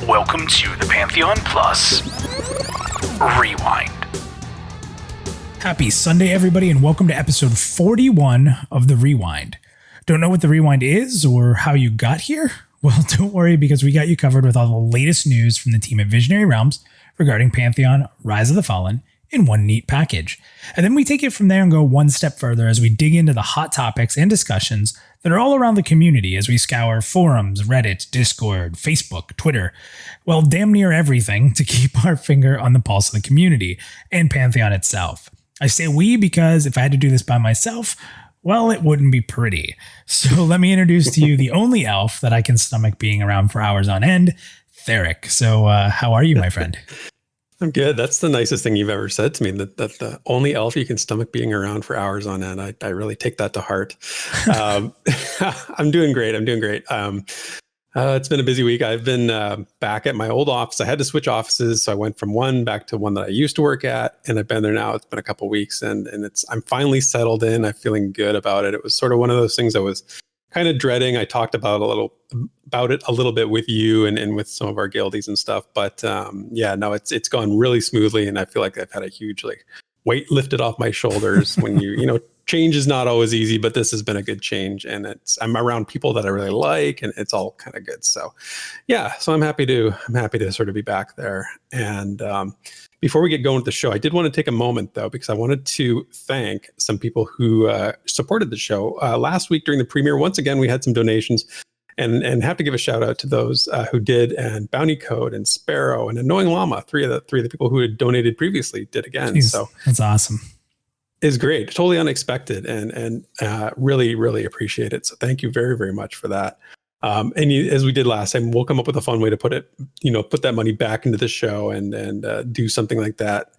Welcome to the Pantheon.Plus Rewind. Happy Sunday, everybody, and welcome to episode 41 of the Rewind. Don't know what the Rewind is or how you got here? Well, don't worry, because we got you covered with all the latest news from the team at Visionary Realms regarding Pantheon, Rise of the Fallen, in one neat package. And then we take it from there and go one step further as we dig into the hot topics and discussions that are all around the community as we scour forums, Reddit, Discord, Facebook, Twitter, well, damn near everything to keep our finger on the pulse of the community and Pantheon itself. I say we because if I had to do this by myself, well, it wouldn't be pretty. So let me introduce to you the only elf that I can stomach being around for hours on end, Theric. So how are you, my friend? I'm good. That's the nicest thing you've ever said to me, that the only elf you can stomach being around for hours on end. I really take that to heart. I'm doing great. It's been a busy week. I've been back at my old office. I had to switch offices, so I went from one back to one that I used to work at, and I've been there now. It's been a couple of weeks, and I'm finally settled in. I'm feeling good about it. It was sort of one of those things I was kind of dreading. I talked about it a little bit with you and with some of our guildies and stuff, but it's gone really smoothly, and I feel like I've had a huge weight lifted off my shoulders. When change is not always easy, but this has been a good change, and I'm around people that I really like, and it's all kind of good. So I'm happy to sort of be back there. And before we get going with the show, I did want to take a moment though, because I wanted to thank some people who supported the show last week during the premiere. Once again, we had some donations, and have to give a shout out to those who did, and Bounty Code and Sparrow and Annoying Llama, three of the people who had donated previously did again. Jeez, so that's awesome. Is great, totally unexpected, and really, really appreciate it. So thank you very, very much for that. As we did last time, we'll come up with a fun way to put that money back into the show and do something like that.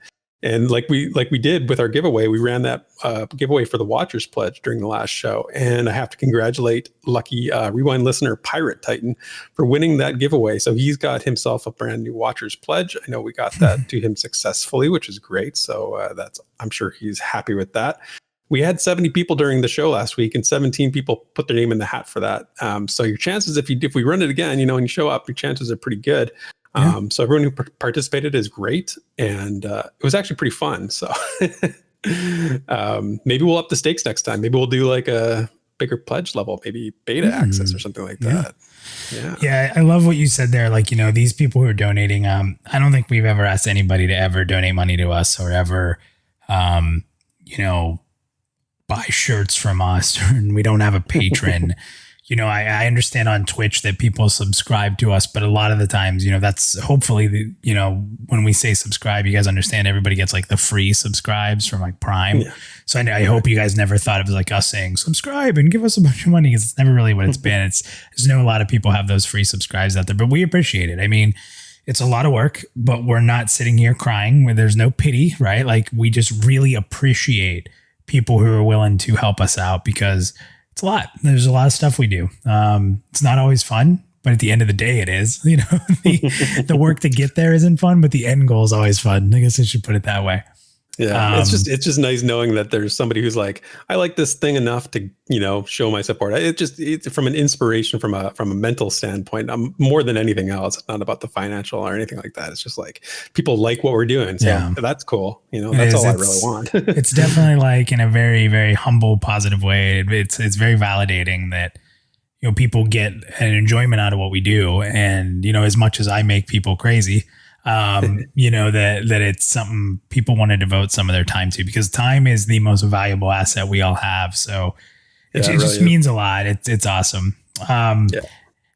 And like we did with our giveaway, we ran that giveaway for the Watchers Pledge during the last show. And I have to congratulate lucky Rewind listener Pirate Titan for winning that giveaway. So he's got himself a brand new Watchers Pledge. I know we got that to him successfully, which is great. So I'm sure he's happy with that. We had 70 people during the show last week, and 17 people put their name in the hat for that. So your chances, if we run it again, and you show up, your chances are pretty good. Yeah. So everyone who participated is great, and it was actually pretty fun. So maybe we'll up the stakes next time. Maybe we'll do like a bigger pledge level, maybe beta access or something like that. Yeah, I love what you said there. These people who are donating, I don't think we've ever asked anybody to ever donate money to us or ever, buy shirts from us, and we don't have a patron. I understand on Twitch that people subscribe to us, but a lot of the times, that's hopefully, when we say subscribe, you guys understand everybody gets the free subscribes from Prime. Yeah. So I hope you guys never thought it was us saying subscribe and give us a bunch of money, because it's never really what it's been. I just know a lot of people have those free subscribes out there, but we appreciate it. I mean, it's a lot of work, but we're not sitting here crying where there's no pity, right? We just really appreciate people who are willing to help us out, because it's a lot. There's a lot of stuff we do. It's not always fun, but at the end of the day, it is. The work to get there isn't fun, but the end goal is always fun. I guess I should put it that way. Yeah, it's just nice knowing that there's somebody who's I like this thing enough to show my support. It's from an inspiration, from a mental standpoint. More than anything else, it's not about the financial or anything like that. It's just people like what we're doing, so that's cool. That's all I really want. It's definitely in a very, very humble, positive way. It's very validating that people get an enjoyment out of what we do, and as much as I make people crazy. That it's something people want to devote some of their time to, because time is the most valuable asset we all have. So it just means a lot. It's awesome. Now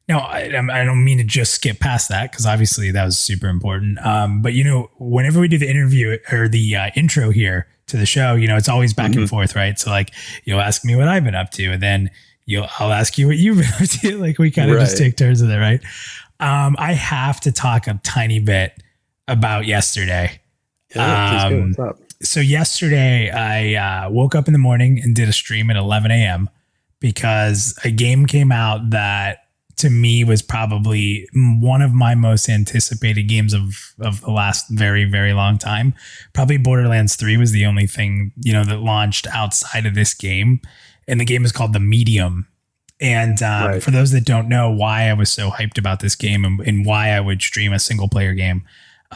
I don't mean to just skip past that, because obviously that was super important. But whenever we do the interview or the intro here to the show, it's always back and forth, right? So you'll ask me what I've been up to, and then I'll ask you what you've been up to. We kind of just take turns with it, right? I have to talk a tiny bit about yesterday. Yeah, what's up? So yesterday I woke up in the morning and did a stream at 11 a.m. because a game came out that to me was probably one of my most anticipated games of the last very, very long time. Probably Borderlands 3 was the only thing, that launched outside of this game. And the game is called The Medium. And Right. for those that don't know why I was so hyped about this game and why I would stream a single player game,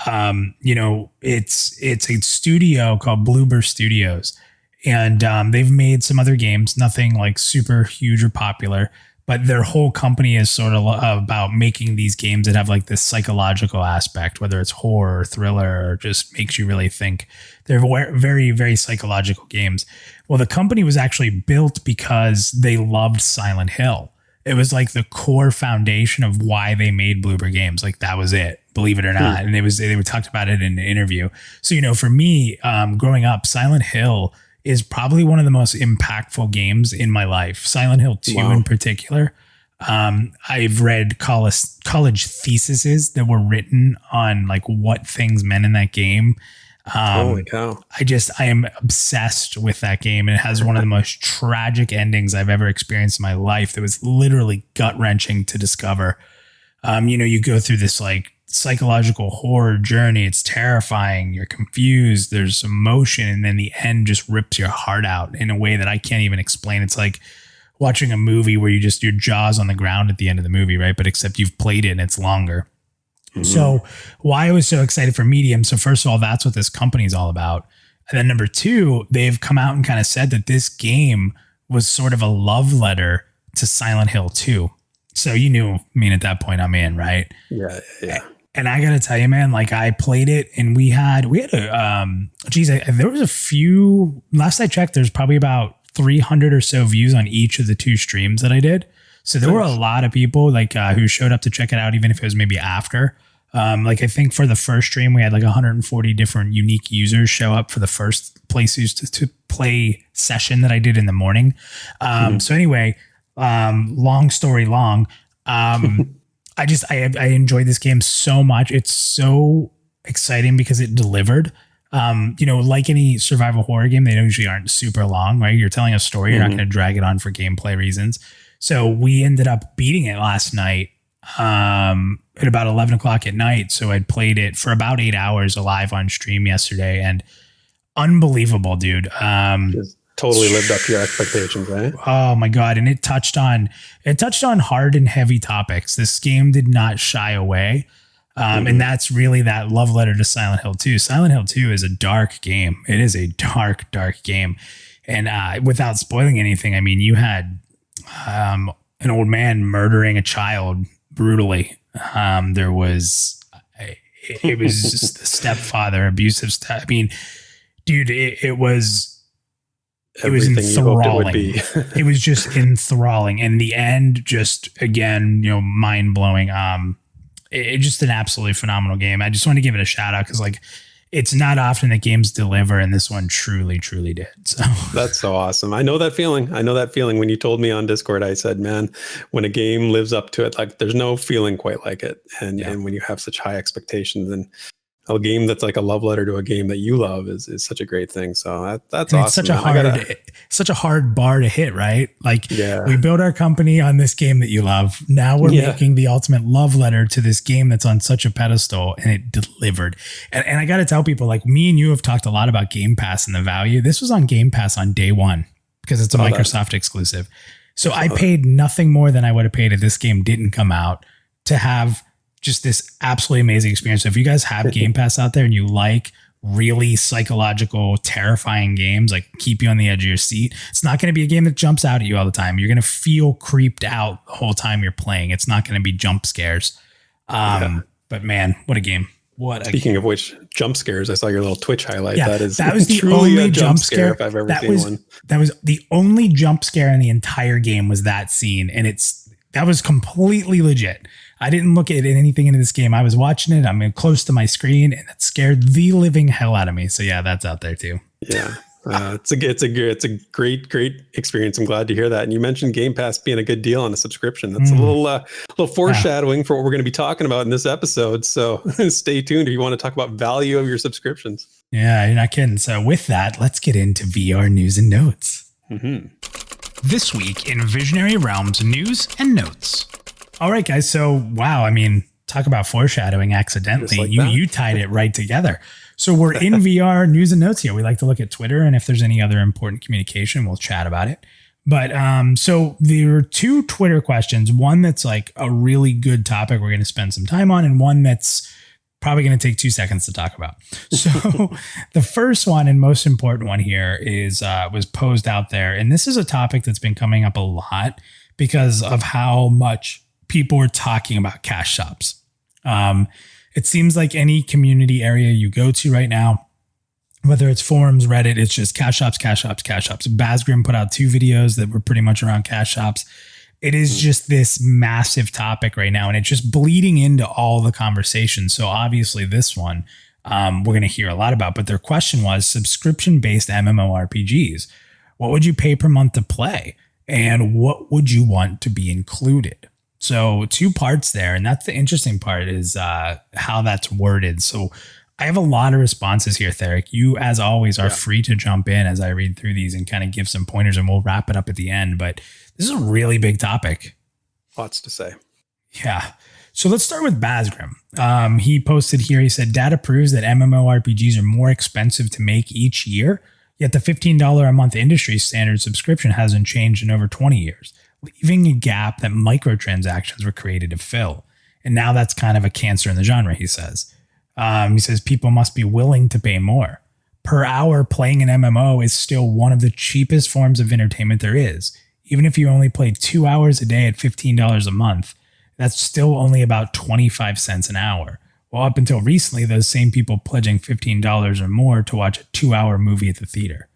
it's a studio called Bloober Studios, and they've made some other games, nothing like super huge or popular, but their whole company is sort of about making these games that have like this psychological aspect, whether it's horror or thriller or just makes you really think. They're very, very psychological games. Well, the company was actually built because they loved Silent Hill. It was like the core foundation of why they made Bloober Games. Like that was it, believe it or not. And they talked about it in an interview. So, for me, growing up, Silent Hill is probably one of the most impactful games in my life. Silent Hill 2 in particular. I've read college theses that were written on like what things meant in that game. Holy cow. I am obsessed with that game. And it has one of the most tragic endings I've ever experienced in my life. That was literally gut wrenching to discover. You go through this like psychological horror journey. It's terrifying. You're confused. There's emotion. And then the end just rips your heart out in a way that I can't even explain. It's like watching a movie where your jaw's on the ground at the end of the movie, right? But except you've played it and it's longer. So why I was so excited for Medium. So first of all, that's what this company is all about. And then number two, they've come out and kind of said that this game was sort of a love letter to Silent Hill 2. So at that point I'm in, right? Yeah. And I got to tell you, man, like I played it and we had there was a few, last I checked, there's probably about 300 or so views on each of the two streams that I did. So there were a lot of people like who showed up to check it out, even if it was maybe after. I think for the first stream, we had like 140 different unique users show up for the first to play session that I did in the morning. So anyway, long story long, I enjoyed this game so much. It's so exciting because it delivered. Like any survival horror game, they usually aren't super long, right? You're telling a story. You're not going to drag it on for gameplay reasons. So we ended up beating it last night at about 11 o'clock at night. So I'd played it for about 8 hours live on stream yesterday, and unbelievable, dude. Just totally lived up to your expectations, right? Oh my God. And it touched on hard and heavy topics. This game did not shy away. And that's really that love letter to Silent Hill 2. Silent Hill 2 is a dark game. It is a dark, dark game. And without spoiling anything, I mean, you had an old man murdering a child brutally. It was just a stepfather, abusive step. I mean, dude, it was Everything enthralling. You hoped it would be. It was just enthralling. And the end, just again, mind blowing. It's just an absolutely phenomenal game. I just want to give it a shout out because like it's not often that games deliver, and this one truly, truly did. So that's so awesome. I know that feeling. When you told me on Discord, I said, man, when a game lives up to it, like there's no feeling quite like it. And when you have such high expectations, and a game that's like a love letter to a game that you love is such a great thing. So that's awesome. It's such a hard bar to hit, right? Like we built our company on this game that you love. Now we're making the ultimate love letter to this game that's on such a pedestal, and it delivered. And I got to tell people, like me and you have talked a lot about Game Pass and the value. This was on Game Pass on day one because it's a Microsoft exclusive. So I paid nothing more than I would have paid if this game didn't come out to have just this absolutely amazing experience. So if you guys have Game Pass out there and you like really psychological, terrifying games, like keep you on the edge of your seat, it's not going to be a game that jumps out at you all the time. You're going to feel creeped out the whole time you're playing. It's not going to be jump scares. But man, what a game. Speaking of which, jump scares, I saw your little Twitch highlight. Yeah, that was the truly only a jump scare if I've ever seen one. That was the only jump scare in the entire game, was that scene. And that was completely legit. I didn't look at anything into this game. I was watching it. I'm close to my screen, and it scared the living hell out of me. So yeah, that's out there too. Yeah. It's a great experience. I'm glad to hear that. And you mentioned Game Pass being a good deal on a subscription. That's a little foreshadowing for what we're going to be talking about in this episode. So stay tuned if you want to talk about value of your subscriptions. Yeah, you're not kidding. So with that, let's get into VR news and notes. This week in Visionary Realms news and notes. All right, guys. So, wow. I mean, talk about foreshadowing accidentally. Like you tied it right together. So we're in VR news and notes here. We like to look at Twitter, and if there's any other important communication, we'll chat about it. But so there are two Twitter questions. One that's like a really good topic we're going to spend some time on, and one that's probably going to take 2 seconds to talk about. So the first one and most important one here is was posed out there. And this is a topic that's been coming up a lot because of how much people are talking about cash shops. It seems like any community area you go to right now, whether it's forums, Reddit, it's just cash shops, cash shops, cash shops. Basgrim put out 2 videos that were pretty much around cash shops. It is just this massive topic right now, and it's just bleeding into all the conversations. So obviously this one we're going to hear a lot about, but their question was subscription-based MMORPGs. What would you pay per month to play? And what would you want to be included? So 2 parts there, and that's the interesting part is how that's worded. So I have a lot of responses here, Theric. You, as always, are free to jump in as I read through these and kind of give some pointers, and we'll wrap it up at the end. But this is a really big topic. Lots to say. Yeah. So let's start with Basgrim. He posted here, he said, data proves that MMORPGs are more expensive to make each year, yet the $15 a month industry standard subscription hasn't changed in over 20 years, leaving a gap that microtransactions were created to fill. And now that's kind of a cancer in the genre, he says. He says people must be willing to pay more. Per hour, playing an MMO is still one of the cheapest forms of entertainment there is. Even if you only play 2 hours a day at $15 a month, that's still only about 25 cents an hour. Well, up until recently, those same people pledging $15 or more to watch a 2-hour movie at the theater.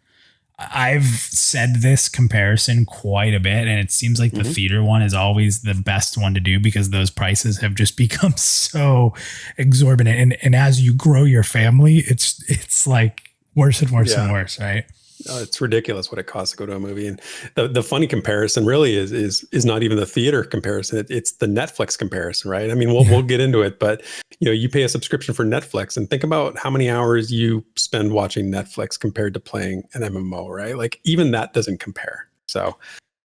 I've said this comparison quite a bit, and it seems like the theater one is always the best one to do because those prices have just become so exorbitant. And as you grow your family, it's like worse and worse and worse, right? It's ridiculous what it costs to go to a movie. And the funny comparison really is not even the theater comparison. It's the Netflix comparison, right? I mean, we'll get into it, but you pay a subscription for Netflix and think about how many hours you spend watching Netflix compared to playing an MMO, right? Like even that doesn't compare. So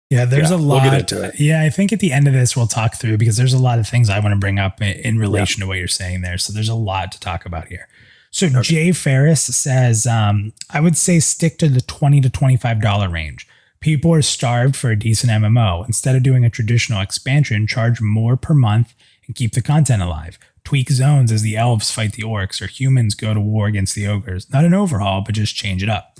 there's a lot. We'll get into it. Yeah, I think at the end of this, we'll talk through because there's a lot of things I want to bring up in relation to what you're saying there. So there's a lot to talk about here. So Jay Ferris says, I would say stick to the $20 to $25 range. People are starved for a decent MMO. Instead of doing a traditional expansion, charge more per month and keep the content alive. Tweak zones as the elves fight the orcs or humans go to war against the ogres. Not an overhaul, but just change it up.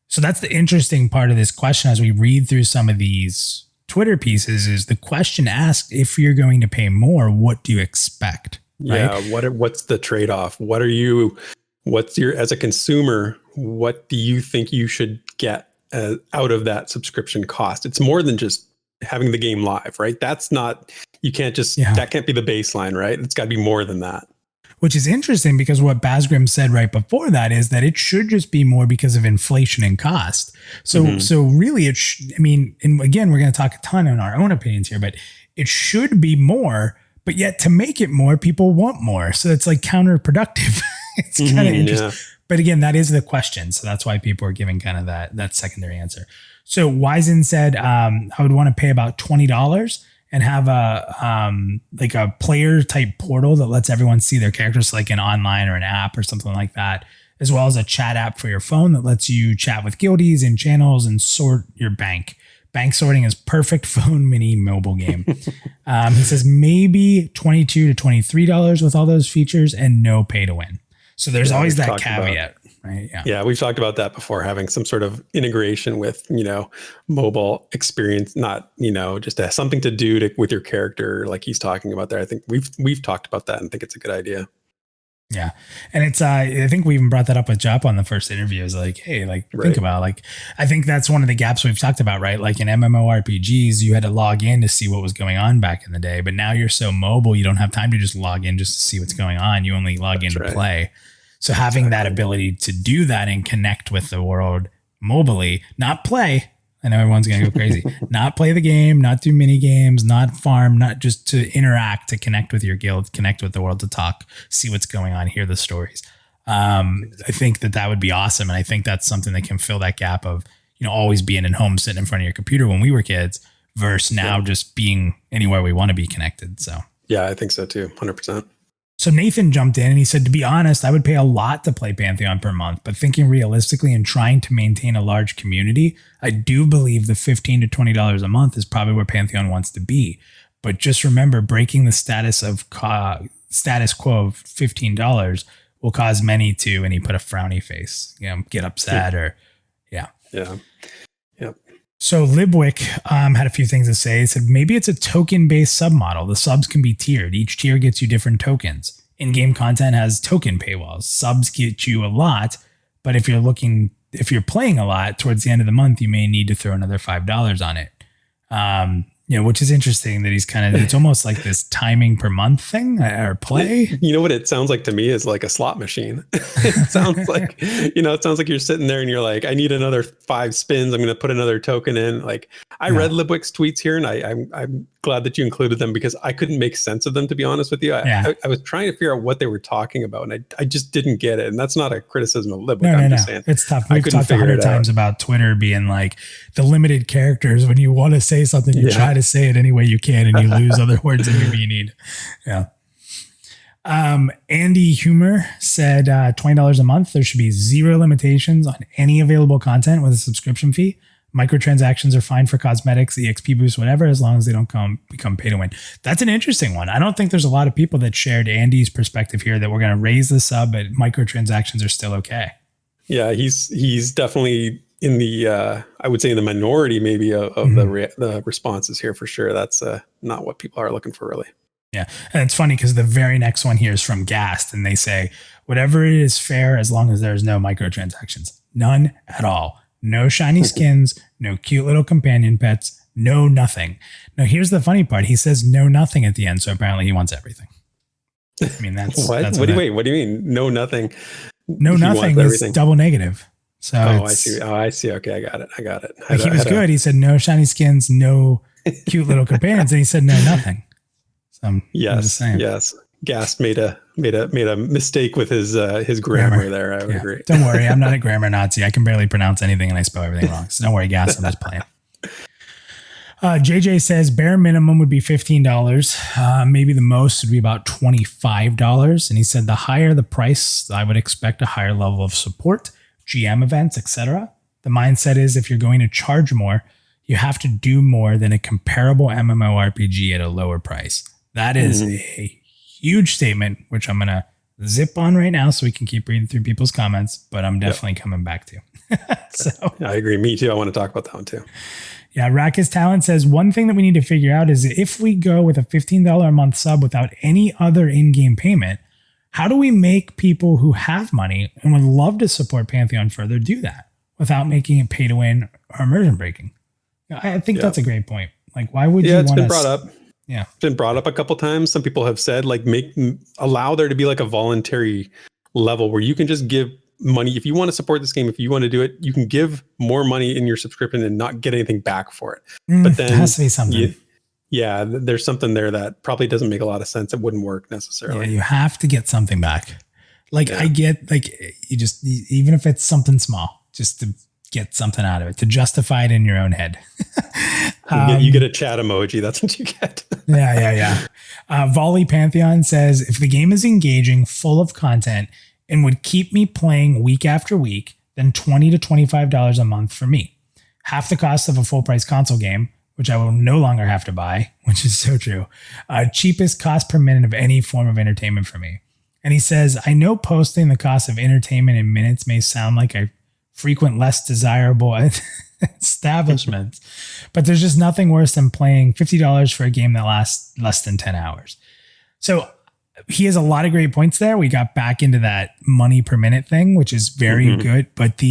So that's the interesting part of this question as we read through some of these Twitter pieces is the question asked, if you're going to pay more, what do you expect? Right? Yeah. What's the trade-off? What's your, as a consumer, what do you think you should get out of that subscription cost? It's more than just having the game live, right? That's not, you can't just, that can't be the baseline, right? It's got to be more than that. Which is interesting because what Basgrim said right before that is that it should just be more because of inflation and cost. So, so really and again, we're going to talk a ton on our own opinions here, but it should be more. But yet to make it more, people want more. So it's like counterproductive. It's kind of interesting. Yeah. But again, that is the question. So that's why people are giving kind of that secondary answer. So Wizen said, I would want to pay about $20 and have a player type portal that lets everyone see their characters, like an online or an app or something like that, as well as a chat app for your phone that lets you chat with guildies and channels and sort your bank. Bank sorting is perfect phone mini mobile game. He says maybe $22 to $23 with all those features and no pay to win. So there's always that caveat, right? Yeah, we've talked about that before, having some sort of integration with, mobile experience, not, just something to do with your character like he's talking about there. I think we've talked about that and think it's a good idea. Yeah. And it's, I think we even brought that up with Jop on the first interview. Is like, hey, think about I think that's one of the gaps we've talked about, right? Like in MMORPGs, you had to log in to see what was going on back in the day, but now you're so mobile, you don't have time to just log in just to see what's going on. You only log in to play. So having that ability to do that and connect with the world mobily, not play. I know everyone's going to go crazy. Not play the game, not do mini games, not farm, not just to interact, to connect with your guild, connect with the world, to talk, see what's going on, hear the stories. I think that would be awesome. And I think that's something that can fill that gap of, always being at home, sitting in front of your computer when we were kids versus now just being anywhere we want to be connected. So, yeah, I think so too. 100%. So Nathan jumped in and he said, to be honest, I would pay a lot to play Pantheon per month, but thinking realistically and trying to maintain a large community, I do believe the $15 to $20 a month is probably where Pantheon wants to be. But just remember, breaking the status quo of $15 will cause many to, and he put a frowny face, get upset or, yeah. Yeah. Yep. So Libwick had a few things to say. He said, maybe it's a token-based sub model. The subs can be tiered. Each tier gets you different tokens. In-game content has token paywalls. Subs get you a lot, but if you're playing a lot, towards the end of the month, you may need to throw another $5 on it. Which is interesting that he's it's almost like this timing per month thing or play. You know what it sounds like to me is like a slot machine. It sounds like, you're sitting there and you're like, I need another 5 spins. I'm going to put another token in. Like I read Libwick's tweets here and I'm glad that you included them because I couldn't make sense of them, to be honest with you. I was trying to figure out what they were talking about and I just didn't get it. And that's not a criticism of Libwick. I'm just saying it's tough. We've talked 100 times about Twitter being like the limited characters. When you want to say something, you try to say it any way you can and you lose other words that maybe you need. Yeah. Andy Humor said $20 a month. There should be 0 limitations on any available content with a subscription fee. Microtransactions are fine for cosmetics, EXP boosts, whatever, as long as they don't become pay to win. That's an interesting one. I don't think there's a lot of people that shared Andy's perspective here that we're going to raise the sub, but microtransactions are still okay. Yeah, he's definitely in the I would say in the minority maybe of the responses here for sure. That's not what people are looking for really. Yeah, and it's funny because the very next one here is from Gast, and they say whatever it is fair as long as there's no microtransactions, none at all. No shiny skins, no cute little companion pets, no nothing. Now, here's the funny part. He says no nothing at the end, so apparently he wants everything. I mean, that's... What? What do you mean? No nothing? No nothing is double negative. So I see. I see. Okay, I got it. He was good. He said no shiny skins, no cute little companions, and he said no nothing. So I'm just saying. Yes. Gast made a mistake with his grammar there. I would agree. Don't worry, I'm not a grammar Nazi. I can barely pronounce anything and I spell everything wrong. So don't worry, Gast. I'm just playing. JJ says bare minimum would be $15. Maybe the most would be about $25. And he said the higher the price, I would expect a higher level of support, GM events, etc. The mindset is if you're going to charge more, you have to do more than a comparable MMORPG at a lower price. That is a huge statement, which I'm going to zip on right now so we can keep reading through people's comments, but I'm definitely coming back to. So I agree. Me too. I want to talk about that one too. Yeah. Rackus Talent says one thing that we need to figure out is if we go with a $15 a month sub without any other in-game payment, how do we make people who have money and would love to support Pantheon further do that without making it pay to win or immersion breaking? I think that's a great point. Like, why would you want to... it's been brought up. Yeah. It's been brought up a couple times. Some people have said like allow there to be like a voluntary level where you can just give money. If you want to support this game, if you want to do it, you can give more money in your subscription and not get anything back for it. But then there has to be something. There's something there that probably doesn't make a lot of sense. It wouldn't work necessarily. Yeah, you have to get something back. Like I get like even if it's something small, just to get something out of it, to justify it in your own head. You get a chat emoji. That's what you get. Yeah. Volley Pantheon says, if the game is engaging, full of content, and would keep me playing week after week, then $20 to $25 a month for me. Half the cost of a full price console game, which I will no longer have to buy, which is so true. Cheapest cost per minute of any form of entertainment for me. And he says, I know posting the cost of entertainment in minutes may sound like I frequent less desirable establishments, but there's just nothing worse than playing $50 for a game that lasts less than 10 hours. So he has a lot of great points there. We got back into that money per minute thing, which is very good. But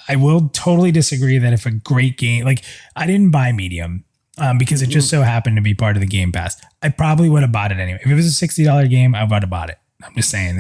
I will totally disagree that if a great game, like I didn't buy Medium because it just so happened to be part of the Game Pass. I probably would have bought it anyway. If it was a $60 game, I would have bought it. I'm just saying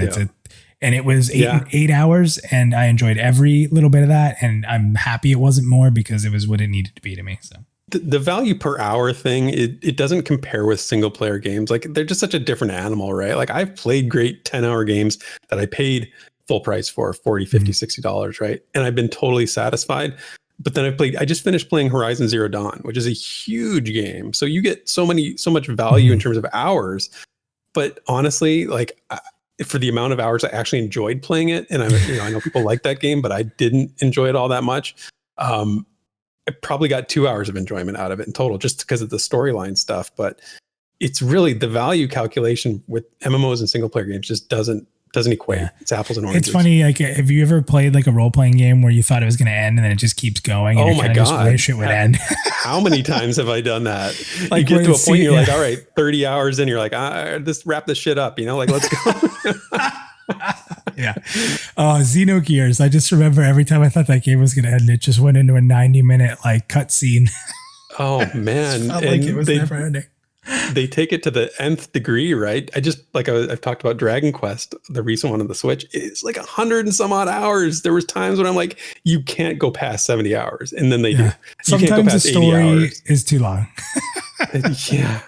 and it was 8 hours and I enjoyed every little bit of that. And I'm happy it wasn't more because it was what it needed to be to me. So the value per hour thing, it doesn't compare with single player games. Like they're just such a different animal, right? Like I've played great 10-hour games that I paid full price for $40, $50, $60, right? And I've been totally satisfied. But then I just finished playing Horizon Zero Dawn, which is a huge game. So you get so much value in terms of hours. But honestly, like for the amount of hours I actually enjoyed playing it, and I know people like that game, but I didn't enjoy it all that much. I probably got 2 hours of enjoyment out of it in total, just because of the storyline stuff. But it's really the value calculation with MMOs and single player games just doesn't equate. Yeah. It's apples and oranges. It's funny. Like, have you ever played like a role playing game where you thought it was going to end and then it just keeps going? And my God. Just wish it would end. How many times have I done that? Like, you get to a point, you're like, all right, 30 hours in, you're like, just wrap this shit up, like, let's go. Yeah. Xenogears. I just remember every time I thought that game was going to end, it just went into a 90-minute like cutscene. Oh man. Felt like it was never ending. They take it to the nth degree, right? I've talked about Dragon Quest, the recent one on the Switch. It's like 100 and some odd hours. There was times when I'm like, you can't go past 70 hours. And then they do. You Sometimes can't go past the story 80 hours. is too long. Yeah.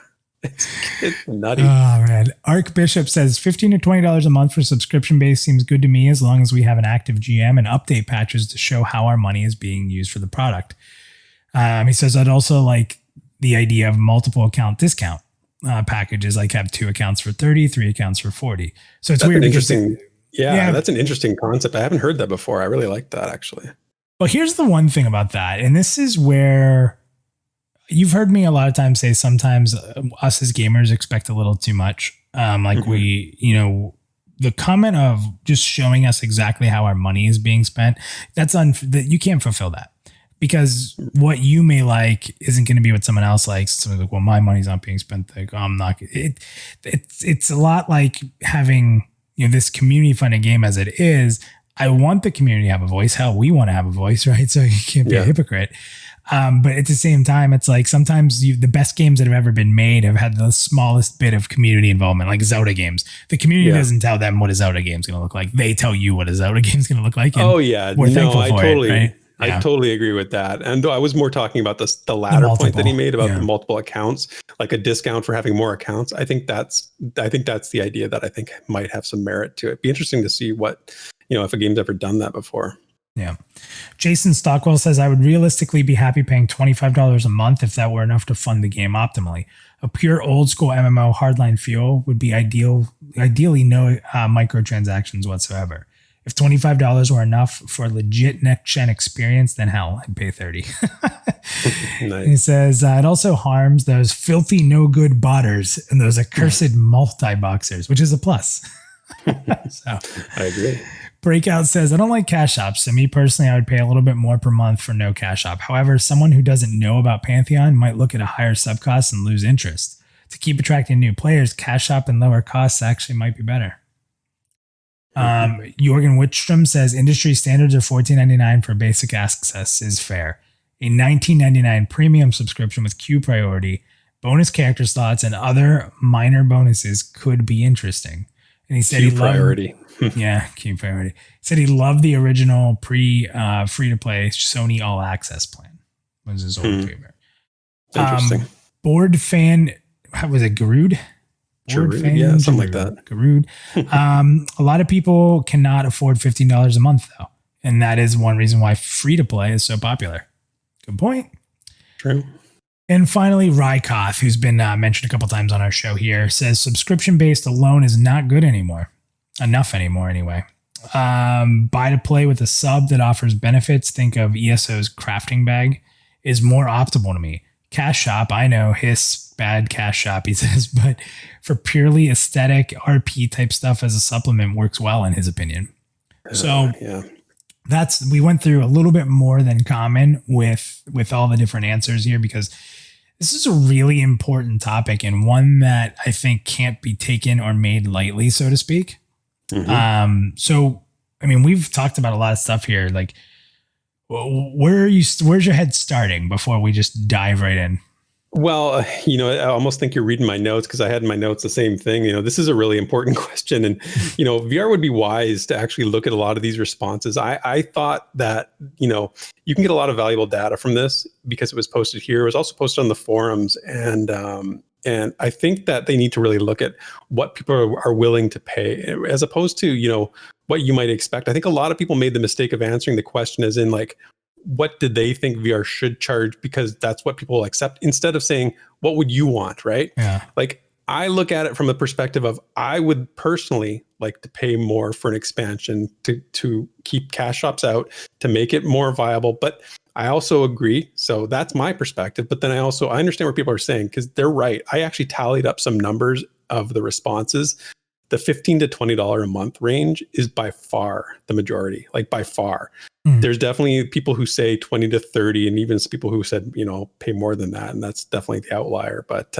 It's nutty. Oh man. Archbishop says $15 to $20 a month for subscription base seems good to me, as long as we have an active GM and update patches to show how our money is being used for the product. He says I'd also like the idea of multiple account discount packages, like have 2 accounts for 30, 3 accounts for 40. So it's that's weird. Interesting. Yeah, that's an interesting concept. I haven't heard that before. I really like that, actually. Well, here's the one thing about that. And this is where you've heard me a lot of times say sometimes us as gamers expect a little too much. We, the comment of just showing us exactly how our money is being spent, that you can't fulfill that. Because what you may like isn't going to be what someone else likes. Someone's like, well, my money's not being spent. Like, I'm not. It's a lot like having this community funded game as it is. I want the community to have a voice. Hell, we want to have a voice, right? So you can't be a hypocrite. But at the same time, it's like sometimes the best games that have ever been made have had the smallest bit of community involvement, like Zelda games. The community doesn't tell them what a Zelda game is going to look like. They tell you what a Zelda game is going to look like. We're thankful for it, right? I totally agree with that. And I was more talking about the latter point that he made about the multiple accounts, like a discount for having more accounts. I think that's the idea that I think might have some merit to it. Be interesting to see what, if a game's ever done that before. Yeah. Jason Stockwell says, I would realistically be happy paying $25 a month if that were enough to fund the game optimally. A pure old school MMO hardline feel would be ideally no microtransactions whatsoever. If $25 were enough for a legit next-gen experience, then hell, I'd pay $30. Nice. He says, it also harms those filthy no-good botters and those accursed multi-boxers, which is a plus. So, I agree. Breakout says, I don't like cash shops, so me personally, I would pay a little bit more per month for no cash shop. However, someone who doesn't know about Pantheon might look at a higher sub cost and lose interest. To keep attracting new players, cash shop and lower costs actually might be better. Jorgen Wittstrom says industry standards of $14.99 for basic access is fair. A $19.99 premium subscription with queue priority, bonus character slots, and other minor bonuses could be interesting. And he said queue priority. Queue priority. He said he loved the original free to play Sony All Access plan. Was his old favorite. Interesting. Board fan, how was it? Garood? Yeah, something like that. Garood. A lot of people cannot afford $15 a month, though. And that is one reason why free to play is so popular. Good point. True. And finally, Rykoth, who's been mentioned a couple times on our show here, says subscription-based alone is not good anymore. Enough anymore, anyway. Buy to play with a sub that offers benefits, think of ESO's crafting bag, is more optimal to me. Cash shop, I know, bad cash shop, he says, but for purely aesthetic RP type stuff as a supplement works well in his opinion. So we went through a little bit more than common with all the different answers here, because this is a really important topic and one that I think can't be taken or made lightly, so to speak. So, I mean, we've talked about a lot of stuff here. Like, where's your head starting before we just dive right in? Well, I almost think you're reading my notes, because I had in my notes the same thing. This is a really important question. And, VR would be wise to actually look at a lot of these responses. I thought that, you can get a lot of valuable data from this because it was posted here. It was also posted on the forums. And I think that they need to really look at what people are willing to pay, as opposed to, what you might expect. I think a lot of people made the mistake of answering the question as in like, what did they think VR should charge? Because that's what people will accept, instead of saying, what would you want? Right. Yeah. Like, I look at it from the perspective of I would personally like to pay more for an expansion to keep cash shops out, to make it more viable. But I also agree. So that's my perspective. But then I understand what people are saying, because they're right. I actually tallied up some numbers of the responses. The $15 to $20 a month range is by far the majority, like by far. There's definitely people who say 20 to 30, and even some people who said, pay more than that. And that's definitely the outlier. But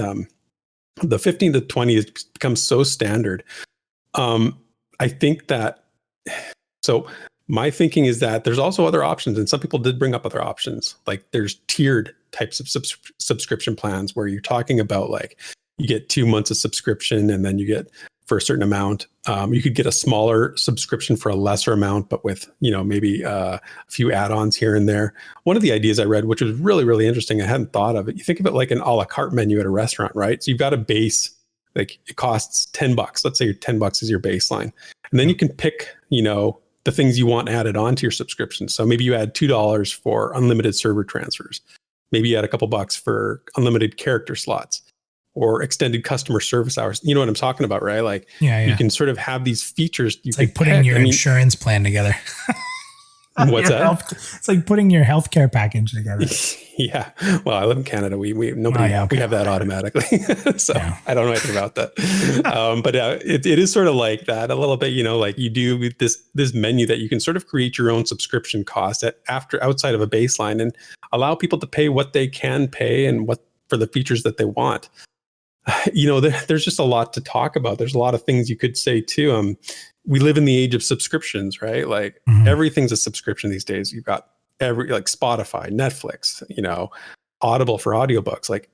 the 15 to 20 has become so standard. I think that, so my thinking is that there's also other options, and some people did bring up other options. Like there's tiered types of subscription plans where you're talking about like you get 2 months of subscription, and then you get for a certain amount. You could get a smaller subscription for a lesser amount, but with, maybe a few add-ons here and there. One of the ideas I read, which was really, really interesting, I hadn't thought of it. You think of it like an a la carte menu at a restaurant, right? So you've got a base, like it costs $10. Let's say your $10 is your baseline. And then you can pick, the things you want added on to your subscription. So maybe you add $2 for unlimited server transfers. Maybe you add a couple bucks for unlimited character slots or extended customer service hours. You know what I'm talking about, right? Like you can sort of have these features. It's like putting your insurance plan together. What's that? It's like putting your healthcare package together. Yeah. Well, I live in Canada. We have that automatically. So I don't know anything about that. But it is sort of like that a little bit, like you do with this menu that you can sort of create your own subscription cost outside of a baseline and allow people to pay what they can pay and what for the features that they want. There's just a lot to talk about. There's a lot of things you could say too. We live in the age of subscriptions, right? Like everything's a subscription these days. You've got like Spotify, Netflix, Audible for audiobooks, like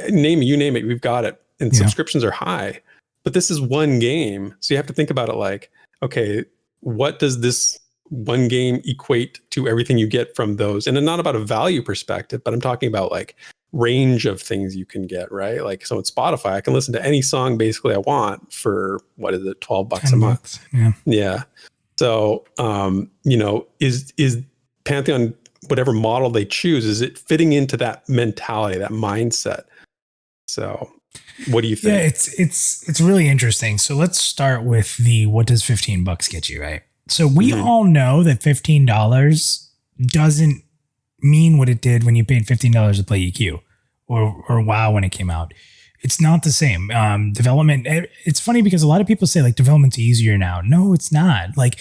name it, we've got it. And subscriptions are high, but this is one game. So you have to think about it like, okay, what does this one game equate to everything you get from those? And not about a value perspective, but I'm talking about like range of things you can get, right? Like, so in Spotify, I can listen to any song basically I want for, what is it, $12 a month? Yeah. So, is Pantheon, whatever model they choose, is it fitting into that mentality, that mindset? So what do you think? Yeah, it's really interesting. So let's start with what does $15 get you, right? So we all know that $15 doesn't mean what it did when you paid $15 to play EQ or WoW when it came out. It's not the same. Development, it's funny because a lot of people say like development's easier now. No, it's not. Like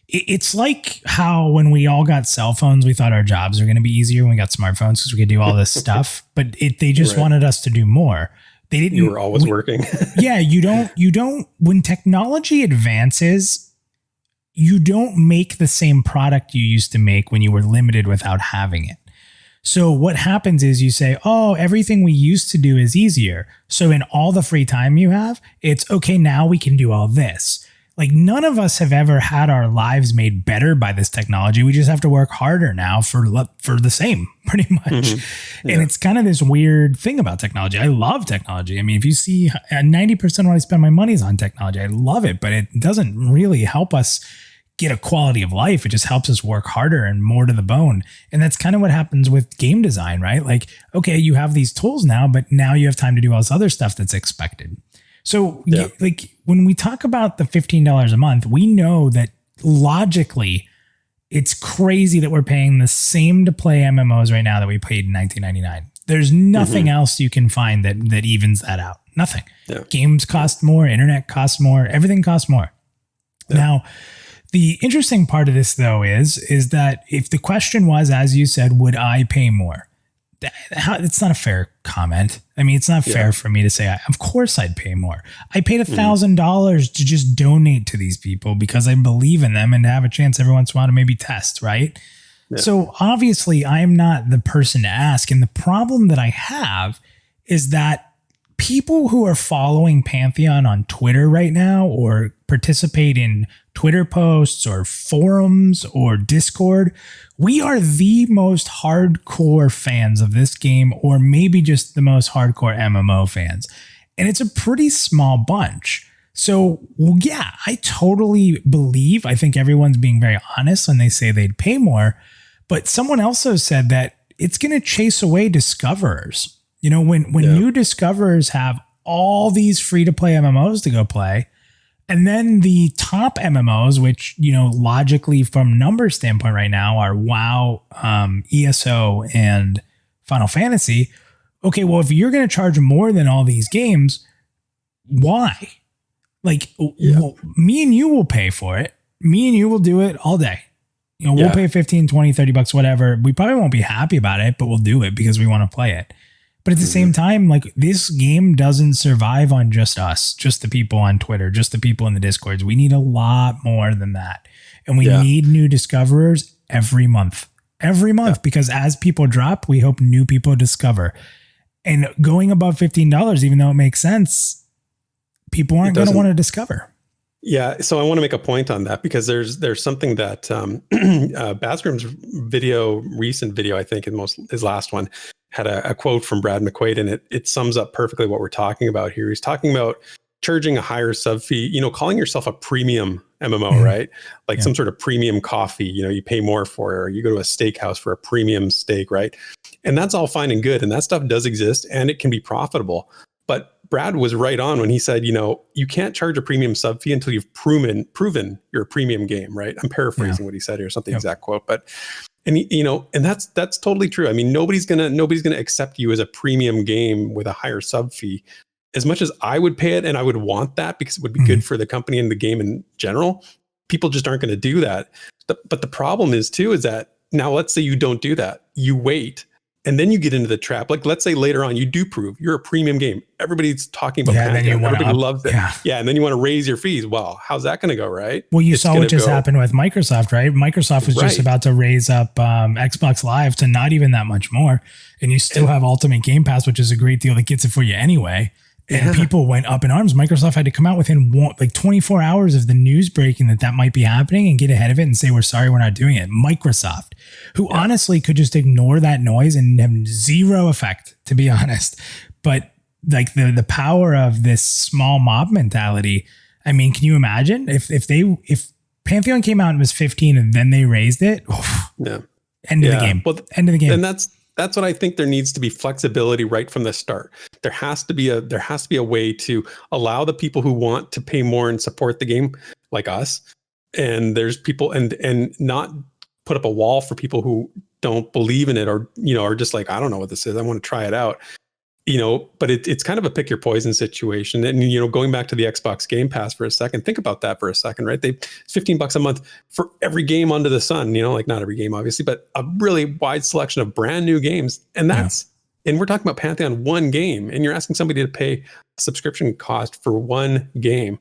it's like how when we all got cell phones, we thought our jobs were going to be easier when we got smartphones because we could do all this stuff, but they just wanted us to do more. They didn't. You were always working. Yeah. You don't, when technology advances, you don't make the same product you used to make when you were limited without having it. So what happens is you say, oh, everything we used to do is easier. So in all the free time you have, it's okay. Now we can do all this. Like none of us have ever had our lives made better by this technology. We just have to work harder now for the same, pretty much. Yeah. And it's kind of this weird thing about technology. I love technology. I mean, if you see 90% of what I spend my money is on technology, I love it, but it doesn't really help us get a quality of life. It just helps us work harder and more to the bone. And that's kind of what happens with game design, right? Like, okay, you have these tools now, but now you have time to do all this other stuff that's expected. So like when we talk about the $15 a month, we know that logically it's crazy that we're paying the same to play MMOs right now that we paid in 1999. There's nothing else you can find that evens that out. Nothing. Yeah. Games cost more, internet costs more, everything costs more. Yeah. Now, the interesting part of this though is that if the question was, as you said, would I pay more? It's not a fair comment. I mean, it's not fair for me to say, of course I'd pay more. I paid $1,000 to just donate to these people because I believe in them and have a chance every once in a while to maybe test, right? Yeah. So obviously I'm not the person to ask. And the problem that I have is that people who are following Pantheon on Twitter right now or participate in Twitter posts or forums or Discord, we are the most hardcore fans of this game, or maybe just the most hardcore MMO fans. And it's a pretty small bunch. So yeah, I totally believe, I think everyone's being very honest when they say they'd pay more, but someone also said that it's going to chase away discoverers. You know, when new discoverers have all these free to play MMOs to go play. And then the top MMOs, which, logically from numbers standpoint right now are WoW, ESO, and Final Fantasy. Okay, well, if you're going to charge more than all these games, why? Like, well, me and you will pay for it. Me and you will do it all day. We'll pay 15, 20, 30 bucks, whatever. We probably won't be happy about it, but we'll do it because we want to play it. But at the same time, like, this game doesn't survive on just us, just the people on Twitter, just the people in the Discords. We need a lot more than that. And we need new discoverers every month. Because as people drop, we hope new people discover. And going above $15, even though it makes sense, people aren't going to want to discover. Yeah, so I want to make a point on that because there's something that Basgrim's recent video, I think, his last one, had a quote from Brad McQuaid, and it sums up perfectly what we're talking about here. He's talking about charging a higher sub fee, calling yourself a premium MMO, right? Like some sort of premium coffee, you pay more for it, or you go to a steakhouse for a premium steak, right? And that's all fine and good, and that stuff does exist, and it can be profitable. But Brad was right on when he said, you can't charge a premium sub fee until you've proven you're a premium game, right? I'm paraphrasing what he said here, it's not the exact quote, but and that's totally true. I mean, nobody's gonna accept you as a premium game with a higher sub fee. As much as I would pay it, and I would want that because it would be good for the company and the game in general, people just aren't going to do that. But the problem is that now let's say you don't do that, you wait. And then you get into the trap. Like, let's say later on, you do prove you're a premium game. Everybody's talking about Pantheon. Everybody loves it. Yeah. And then you want to raise your fees. Well, how's that going to go, right? Well, you saw what just happened with Microsoft, right? Microsoft was just about to raise up Xbox Live to not even that much more. And you still have Ultimate Game Pass, which is a great deal that gets it for you anyway. And people went up in arms. Microsoft had to come out within 24 hours of the news breaking that might be happening and get ahead of it and say, we're sorry, we're not doing it. Microsoft, who honestly could just ignore that noise and have zero effect, to be honest. But like the power of this small mob mentality. I mean, can you imagine if Pantheon came out and was 15 and then they raised it? End of the game. Well, end of the game. And that's what I think. There needs to be flexibility right from the start. There has to be a way to allow the people who want to pay more and support the game, like us. And there's people and not put up a wall for people who don't believe in it or are just like, I don't know what this is, I want to try it out. But it's kind of a pick your poison situation. And, going back to the Xbox Game Pass for a second, think about that for a second, right? It's $15 a month for every game under the sun, like not every game, obviously, but a really wide selection of brand new games. And and we're talking about Pantheon, one game, and you're asking somebody to pay a subscription cost for one game.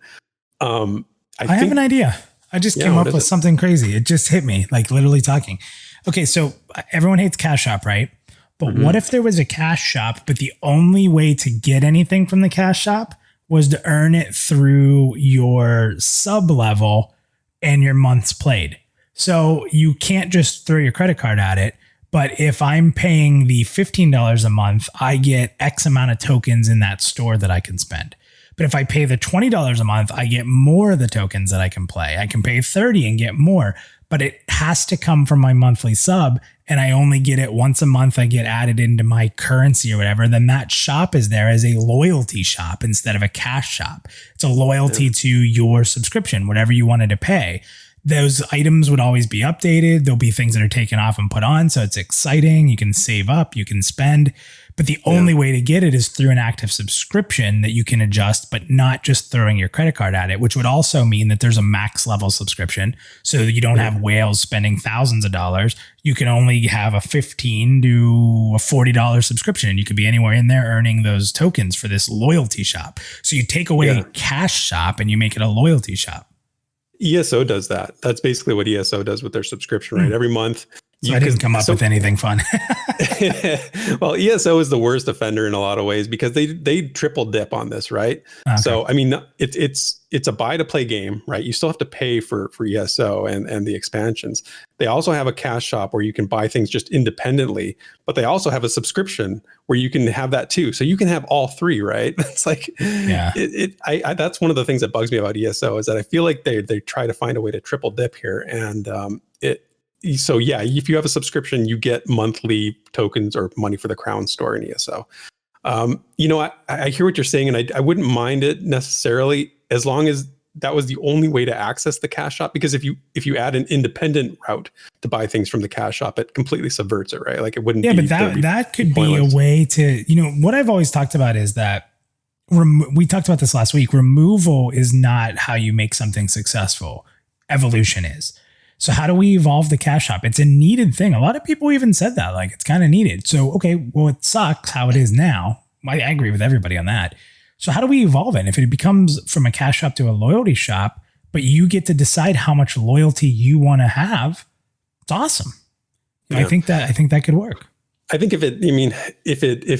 I have an idea. I just came up with something crazy. It just hit me, like literally talking. Okay. So everyone hates Cash Shop, right? But what if there was a cash shop, but the only way to get anything from the cash shop was to earn it through your sub level and your months played? So you can't just throw your credit card at it. But if I'm paying the $15 a month, I get X amount of tokens in that store that I can spend. But if I pay the $20 a month, I get more of the tokens that I can play. I can pay $30 and get more, but it has to come from my monthly sub. And I only get it once a month. I get added into my currency or whatever. Then that shop is there as a loyalty shop instead of a cash shop. It's a loyalty to your subscription, whatever you wanted to pay. Those items would always be updated. There'll be things that are taken off and put on. So it's exciting. You can save up, you can spend. But the only way to get it is through an active subscription that you can adjust, but not just throwing your credit card at it, which would also mean that there's a max level subscription. So you don't have whales spending thousands of dollars. You can only have a $15 to a $40 subscription. And you could be anywhere in there earning those tokens for this loyalty shop. So you take away cash shop and you make it a loyalty shop. ESO does that. That's basically what ESO does with their subscription, right? Every month. So I didn't come up with anything fun. Well, ESO is the worst offender in a lot of ways because they triple dip on this, right? Okay. So, I mean, it's a buy to play game, right? You still have to pay for ESO and the expansions. They also have a cash shop where you can buy things just independently, but they also have a subscription where you can have that too. So you can have all three, right? It's like, that's one of the things that bugs me about ESO is that I feel like they try to find a way to triple dip here. And if you have a subscription, you get monthly tokens or money for the Crown store in ESO. I hear what you're saying, and I wouldn't mind it necessarily as long as that was the only way to access the cash shop. Because if you add an independent route to buy things from the cash shop, it completely subverts it, right? Like it wouldn't. Yeah, be, but that could be a way to, what I've always talked about is that we talked about this last week. Removal is not how you make something successful. Evolution is. So how do we evolve the cash shop? It's a needed thing. A lot of people even said that, like it's kind of needed. So, okay, well, it sucks how it is now. I agree with everybody on that. So how do we evolve it? If it becomes from a cash shop to a loyalty shop, but you get to decide how much loyalty you want to have, it's awesome. Yeah. I think that could work. I think if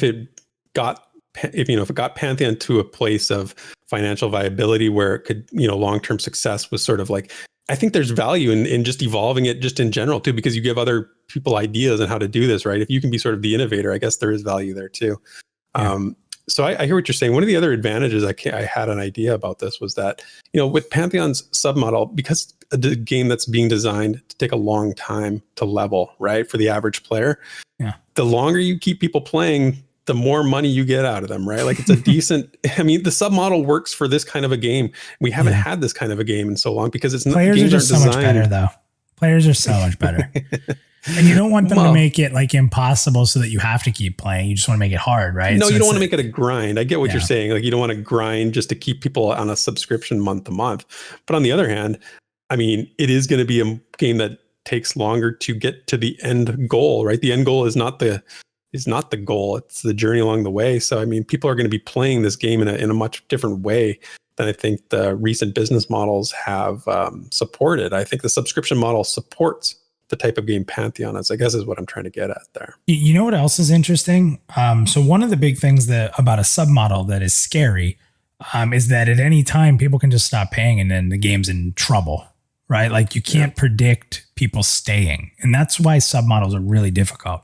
it got Pantheon to a place of financial viability where it could, long-term success was sort of like, I think there's value in just evolving it just in general too, because you give other people ideas on how to do this, right? If you can be sort of the innovator, I guess there is value there too. Yeah. So I hear what you're saying. One of the other advantages I had an idea about this was that, with Pantheon's submodel, because the game that's being designed to take a long time to level, right? For the average player, the longer you keep people playing, the more money you get out of them, right? Like it's a decent, the submodel works for this kind of a game. We haven't had this kind of a game in so long because players are just so much better though. Players are so much better. And you don't want them to make it like impossible so that you have to keep playing. You just want to make it hard, right? No, so you don't want to make it a grind. I get what you're saying. Like you don't want to grind just to keep people on a subscription month to month. But on the other hand, it is going to be a game that takes longer to get to the end goal, right? The end goal is not the goal. It's the journey along the way. So, people are going to be playing this game in a much different way than I think the recent business models have supported. I think the subscription model supports the type of game Pantheon is, I guess, is what I'm trying to get at there. You know what else is interesting? So one of the big things about a submodel that is scary is that at any time people can just stop paying and then the game's in trouble, right? Like you can't predict people staying. And that's why submodels are really difficult.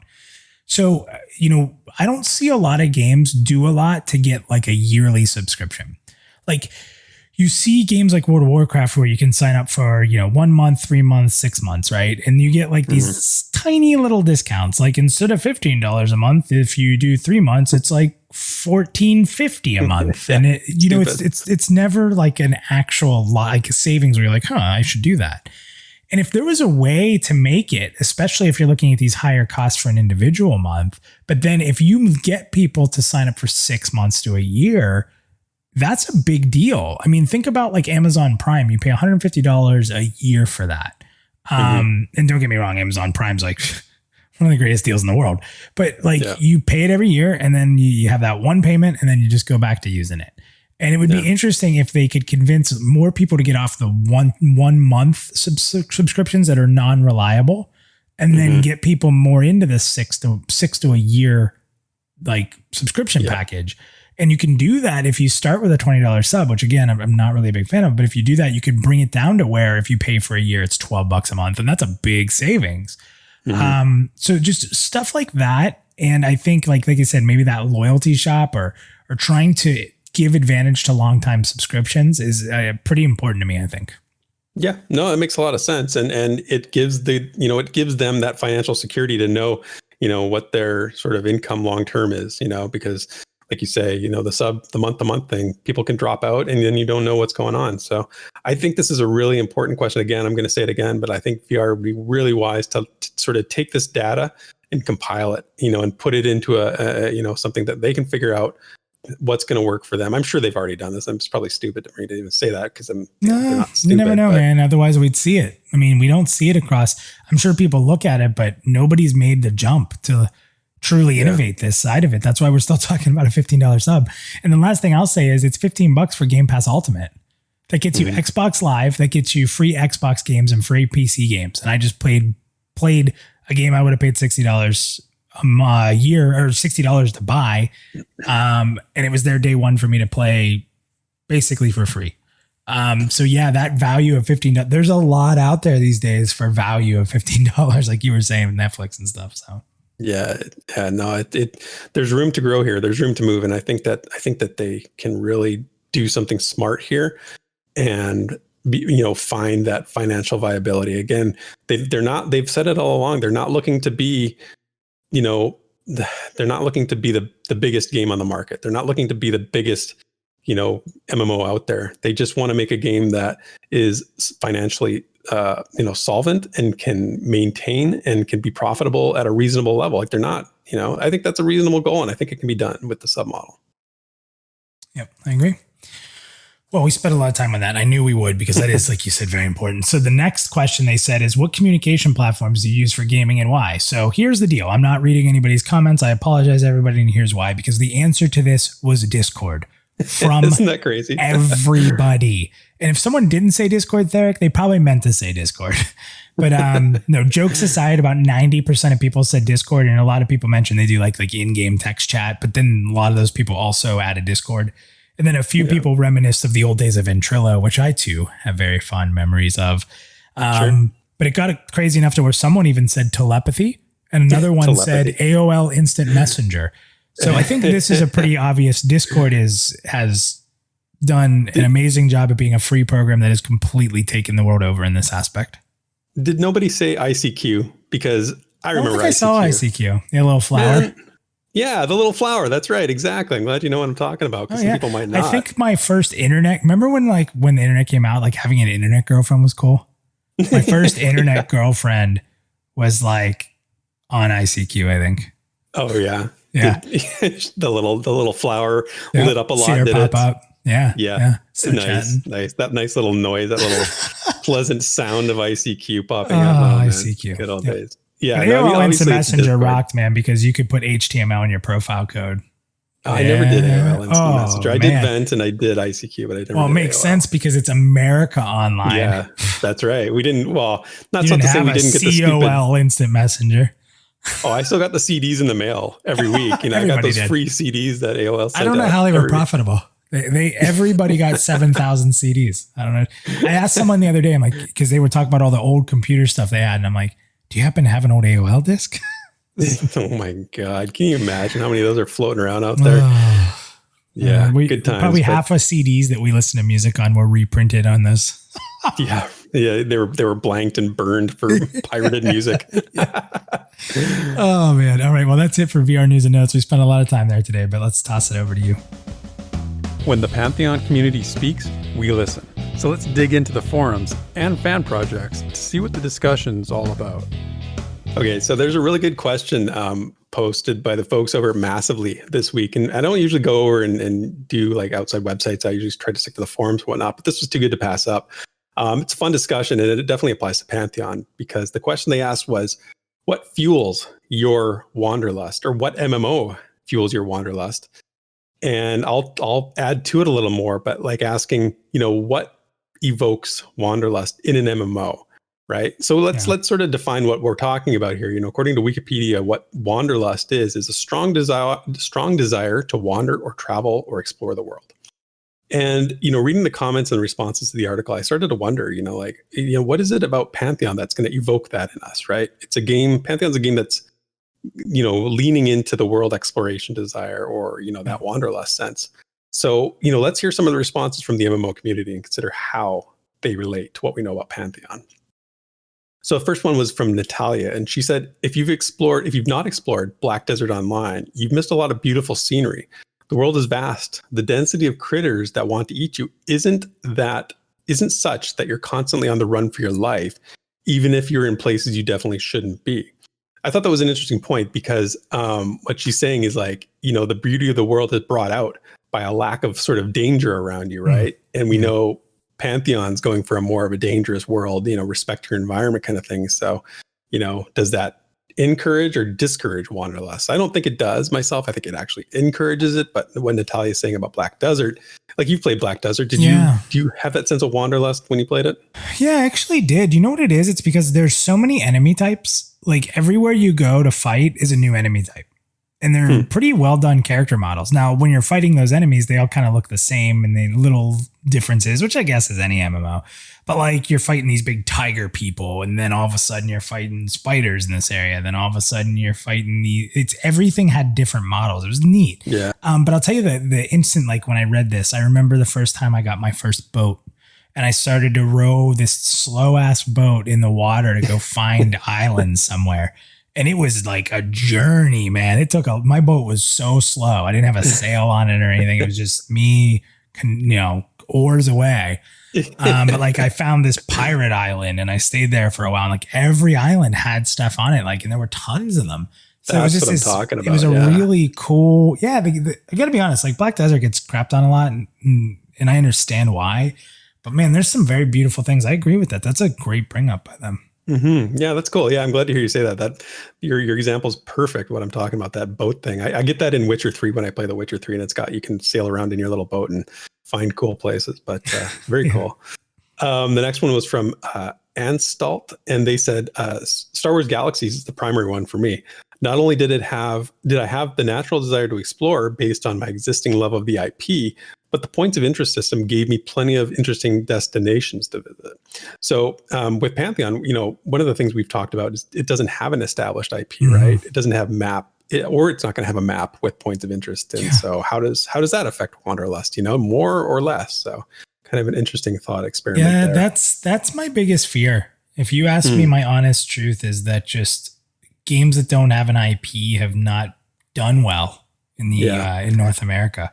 So, I don't see a lot of games do a lot to get like a yearly subscription. Like you see games like World of Warcraft where you can sign up for, 1 month, 3 months, 6 months, right? And you get like these tiny little discounts. Like instead of $15 a month, if you do 3 months, it's like $14.50 a month. And it's never like an actual like savings where you're like, I should do that. And if there was a way to make it, especially if you're looking at these higher costs for an individual month, but then if you get people to sign up for 6 months to a year, that's a big deal. Think about like Amazon Prime. You pay $150 a year for that. And don't get me wrong, Amazon Prime's like one of the greatest deals in the world. But you pay it every year and then you have that one payment and then you just go back to using it. And it would be interesting if they could convince more people to get off the one month subscriptions that are non-reliable, and then get people more into the six to a year like subscription package. And you can do that if you start with a $20 sub, which again, I'm not really a big fan of, but if you do that, you could bring it down to where if you pay for a year, it's $12 a month. And that's a big savings. So just stuff like that. And I think like I said, maybe that loyalty shop or trying to give advantage to long-time subscriptions is pretty important to me, I think. Yeah, no, it makes a lot of sense. And it gives it gives them that financial security to know, what their sort of income long-term is, because like you say, the month-to-month thing, people can drop out and then you don't know what's going on. So I think this is a really important question. Again, I'm going to say it again, but I think VR would be really wise to sort of take this data and compile it, and put it into a something that they can figure out what's going to work for them. I'm sure they've already done this. It's probably stupid of me to even say that because not stupid. You never know, man. Otherwise we'd see it. We don't see it across. I'm sure people look at it, but nobody's made the jump to truly innovate this side of it. That's why we're still talking about a $15 sub. And the last thing I'll say is it's $15 for Game Pass Ultimate. That gets you Xbox Live. That gets you free Xbox games and free PC games. And I just played a game I would have paid $60 a year or $60 to buy. And it was their day one for me to play basically for free. So yeah, that value of $15, there's a lot out there these days for value of $15, like you were saying with Netflix and stuff. So no, there's room to grow here. There's room to move. And I think that they can really do something smart here and find that financial viability. Again, they've said it all along. They're not looking to be, they're not looking to be the biggest game on the market. They're not looking to be the biggest, MMO out there. They just want to make a game that is financially, solvent and can maintain and can be profitable at a reasonable level. Like they're not, I think that's a reasonable goal, and I think it can be done with the submodel. Yep, I agree. Well, we spent a lot of time on that. I knew we would because that is, like you said, very important. So the next question they said is, what communication platforms do you use for gaming and why? So here's the deal. I'm not reading anybody's comments. I apologize, everybody, and here's why. Because the answer to this was Discord from Isn't that crazy? everybody. And if someone didn't say Discord, Theric, they probably meant to say Discord. But no, jokes aside, about 90% of people said Discord, and a lot of people mentioned they do like in-game text chat. But then a lot of those people also added Discord. And then a few people reminisced of the old days of Ventrilo, which I too have very fond memories of. Sure. But it got crazy enough to where someone even said telepathy, and another one said AOL Instant Messenger. So I think this is a pretty obvious. Discord has done an amazing job of being a free program that has completely taken the world over in this aspect. Did nobody say ICQ? Because I remember I saw ICQ. A little flower. Man. Yeah, the little flower. That's right. Exactly. I'm glad you know what I'm talking about, because some people might not. I think my first internet, remember when the internet came out, like having an internet girlfriend was cool? My first internet girlfriend was like on ICQ, I think. Oh yeah. Yeah. the little flower lit up a lot. Did it pop up? Yeah. Nice. That nice little noise, that little pleasant sound of ICQ popping up. Oh, ICQ. Good old days. Yeah, AOL Instant Messenger rocked, man, because you could put HTML in your profile code. I never did AOL Instant Messenger. I did Vent and I did ICQ, but I never. Well, it makes sense because it's America Online. Yeah, that's right. We didn't. Well, not to say we didn't get the AOL Instant Messenger. Oh, I still got the CDs in the mail every week. I got those free CDs that AOL sent. I don't know how they were profitable. Everybody got 7,000 CDs. I don't know. I asked someone the other day, I'm like, because they were talking about all the old computer stuff they had, and I'm like, do you happen to have an old AOL disc? Oh my God. Can you imagine how many of those are floating around out there? Yeah. Good times. Probably half of CDs that we listen to music on were reprinted on this. Yeah. They were blanked and burned for pirated music. Oh man. All right. Well, that's it for VR news and notes. We spent a lot of time there today, but let's toss it over to you. When the Pantheon community speaks, we listen. So let's dig into the forums and fan projects to see what the discussion's all about. Okay, so there's a really good question posted by the folks over at Massively this week. And I don't usually go over and do like outside websites. I usually try to stick to the forums and whatnot, but this was too good to pass up. It's a fun discussion, and it definitely applies to Pantheon, because the question they asked was, what fuels your Wanderlust, or what MMO fuels your Wanderlust? And I'll add to it a little more, but like asking, what evokes Wanderlust in an MMO, right? So let's sort of define what we're talking about here. According to Wikipedia, what Wanderlust is a strong desire to wander or travel or explore the world. And, reading the comments and responses to the article, I started to wonder, what is it about Pantheon that's going to evoke that in us, right? Pantheon's a game that's, leaning into the world exploration desire, or, that Wanderlust sense. So, let's hear some of the responses from the MMO community and consider how they relate to what we know about Pantheon. So the first one was from Natalia, and she said, if you've not explored Black Desert Online, you've missed a lot of beautiful scenery. The world is vast. The density of critters that want to eat you isn't such that you're constantly on the run for your life, even if you're in places you definitely shouldn't be. I thought that was an interesting point, because what she's saying is like, the beauty of the world is brought out by a lack of sort of danger around you, right? And we know Pantheon's going for a more of a dangerous world, respect your environment kind of thing. So, does that encourage or discourage Wanderlust? I don't think it does myself. I think it actually encourages it. But what Natalia's saying about Black Desert, like you've played Black Desert, do you have that sense of Wanderlust when you played it? Yeah, I actually did. You know what it is? It's because there's so many enemy types. Like everywhere you go to fight is a new enemy type. And they're pretty well done character models. Now, when you're fighting those enemies, they all kind of look the same, and they little differences, which I guess is any MMO. But like you're fighting these big tiger people, and then all of a sudden you're fighting spiders in this area. Then all of a sudden you're fighting everything had different models. It was neat. Yeah. But I'll tell you that the instant, like when I read this, I remember the first time I got my first boat, and I started to row this slow ass boat in the water to go find islands somewhere. And it was like a journey, man. My boat was so slow. I didn't have a sail on it or anything. It was just me, oars away. But like I found this pirate island and I stayed there for a while. And like every island had stuff on it, and there were tons of them. So That's what I'm talking about. It was a really cool, I gotta be honest, like Black Desert gets crapped on a lot and I understand why, but man, there's some very beautiful things. I agree with that. That's a great bring up by them. Mm-hmm. Yeah, that's cool. Yeah, I'm glad to hear you say that. That your example is perfect. What I'm talking about, that boat thing. I get that in Witcher 3 when I play the Witcher 3, and you can sail around in your little boat and find cool places. But very cool. The next one was from Anstalt, and they said Star Wars Galaxies is the primary one for me. Not only did I have the natural desire to explore based on my existing love of the IP, but the points of interest system gave me plenty of interesting destinations to visit. So with Pantheon, one of the things we've talked about is it doesn't have an established IP, right? It doesn't have map, or it's not going to have a map with points of interest. And so how does that affect Wanderlust? More or less? So kind of an interesting thought experiment. Yeah, there. that's my biggest fear. If you ask me, my honest truth is that just games that don't have an IP have not done well in the in North America.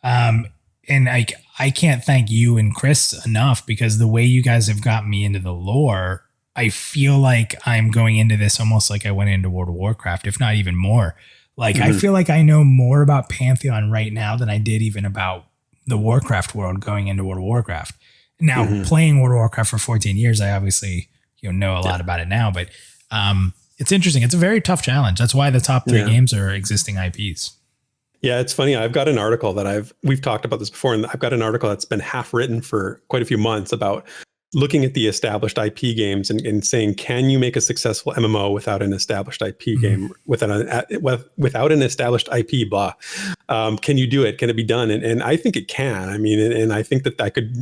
And I can't thank you and Chris enough, because the way you guys have gotten me into the lore, I feel like I'm going into this almost like I went into World of Warcraft, if not even more. Like I feel like I know more about Pantheon right now than I did even about the Warcraft world going into World of Warcraft. Now playing World of Warcraft for 14 years, I obviously know a lot about it now, but it's interesting. It's a very tough challenge. That's why the top 3 games are existing IPs. Yeah, it's funny. I've got an article that we've talked about this before, and I've got an article that's been half written for quite a few months about looking at the established IP games and saying, can you make a successful MMO without an established IP game, without an established IP, blah. Can you do it? Can it be done? And I think it can. I mean, and I think that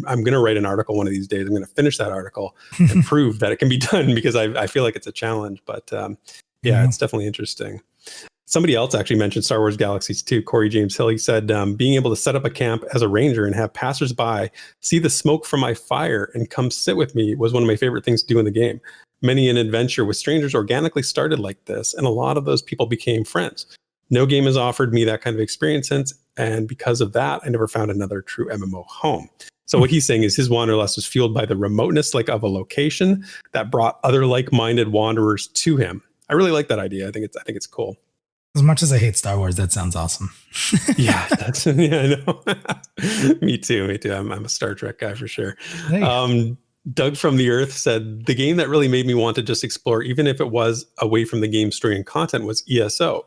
I'm going to write an article one of these days. I'm going to finish that article and prove that it can be done, because I feel like it's a challenge, but it's definitely interesting. Somebody else actually mentioned Star Wars Galaxies too. Corey James Hill, he said, being able to set up a camp as a ranger and have passersby see the smoke from my fire and come sit with me was one of my favorite things to do in the game. Many an adventure with strangers organically started like this, and a lot of those people became friends. No game has offered me that kind of experience since, and because of that, I never found another true MMO home. So what he's saying is his wanderlust was fueled by the remoteness of a location that brought other like-minded wanderers to him. I really like that idea. I think it's cool. As much as I hate Star Wars, that sounds awesome. I know. Me too. I'm a Star Trek guy for sure. Doug from the Earth said, the game that really made me want to just explore, even if it was away from the game's story and content, was ESO.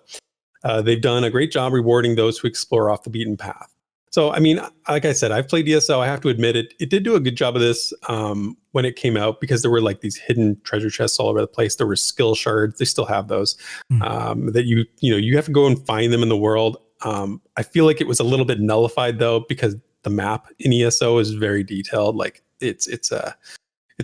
They've done a great job rewarding those who explore off the beaten path. So, I mean, like I said, I've played ESO. I have to admit it did do a good job of this when it came out, because there were like these hidden treasure chests all over the place. There were skill shards. They still have those that you have to go and find them in the world. I feel like it was a little bit nullified though, because the map in ESO is very detailed. Like it's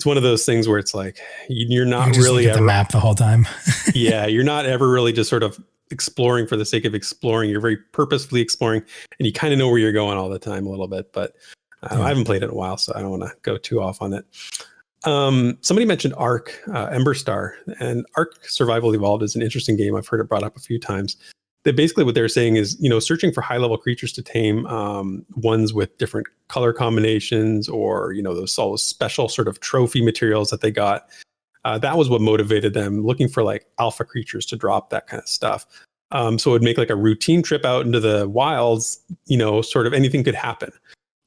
one of those things where it's like you're not really ever the map the whole time. You're not ever really just sort of exploring for the sake of exploring. You're very purposefully exploring, and you kind of know where you're going all the time a little bit, but I haven't played it in a while, so I don't want to go too off on it. Somebody mentioned Ark, Ember Star, and Ark Survival Evolved is an interesting game. I've heard it brought up a few times. That basically what they're saying is, searching for high level creatures to tame, ones with different color combinations, or, those all special sort of trophy materials that they got. That was what motivated them, looking for like alpha creatures to drop, that kind of stuff. So it would make like a routine trip out into the wilds, sort of anything could happen.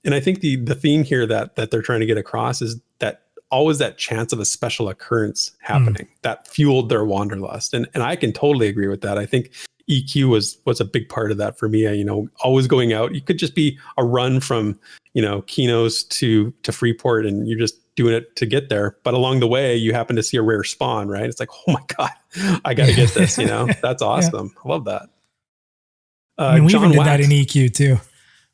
And I think the theme here that they're trying to get across is that always that chance of a special occurrence happening that fueled their wanderlust. And I can totally agree with that. I think EQ was a big part of that for me. Always going out. You could just be a run from, Kinos to Freeport, and you're just doing it to get there. But along the way, you happen to see a rare spawn, right? It's like, oh my God, I got to get this, That's awesome. I love that. We even did that in EQ too.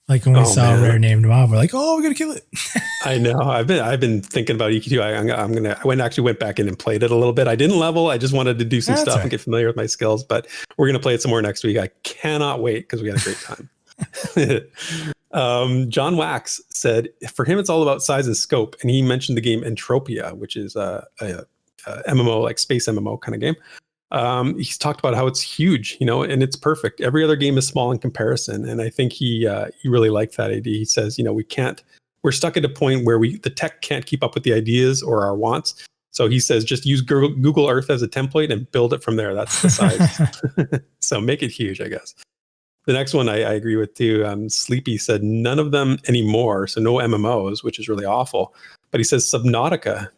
Like when we saw a rare named mob, we're like, oh, we're going to kill it. I know. I've been thinking about EQ too. I went back in and played it a little bit. I didn't level. I just wanted to do some stuff and get familiar with my skills, but we're going to play it some more next week. I cannot wait, because we had a great time. John Wax said for him, it's all about size and scope. And he mentioned the game Entropia, which is a MMO, like space MMO kind of game. He's talked about how it's huge, and it's perfect. Every other game is small in comparison, and I think he really liked that idea. He says, we're stuck at a point where the tech can't keep up with the ideas or our wants. So he says, just use Google Earth as a template and build it from there. That's the size. So make it huge, I guess. The next one I agree with too. Sleepy said none of them anymore. So no MMOs, which is really awful. But he says Subnautica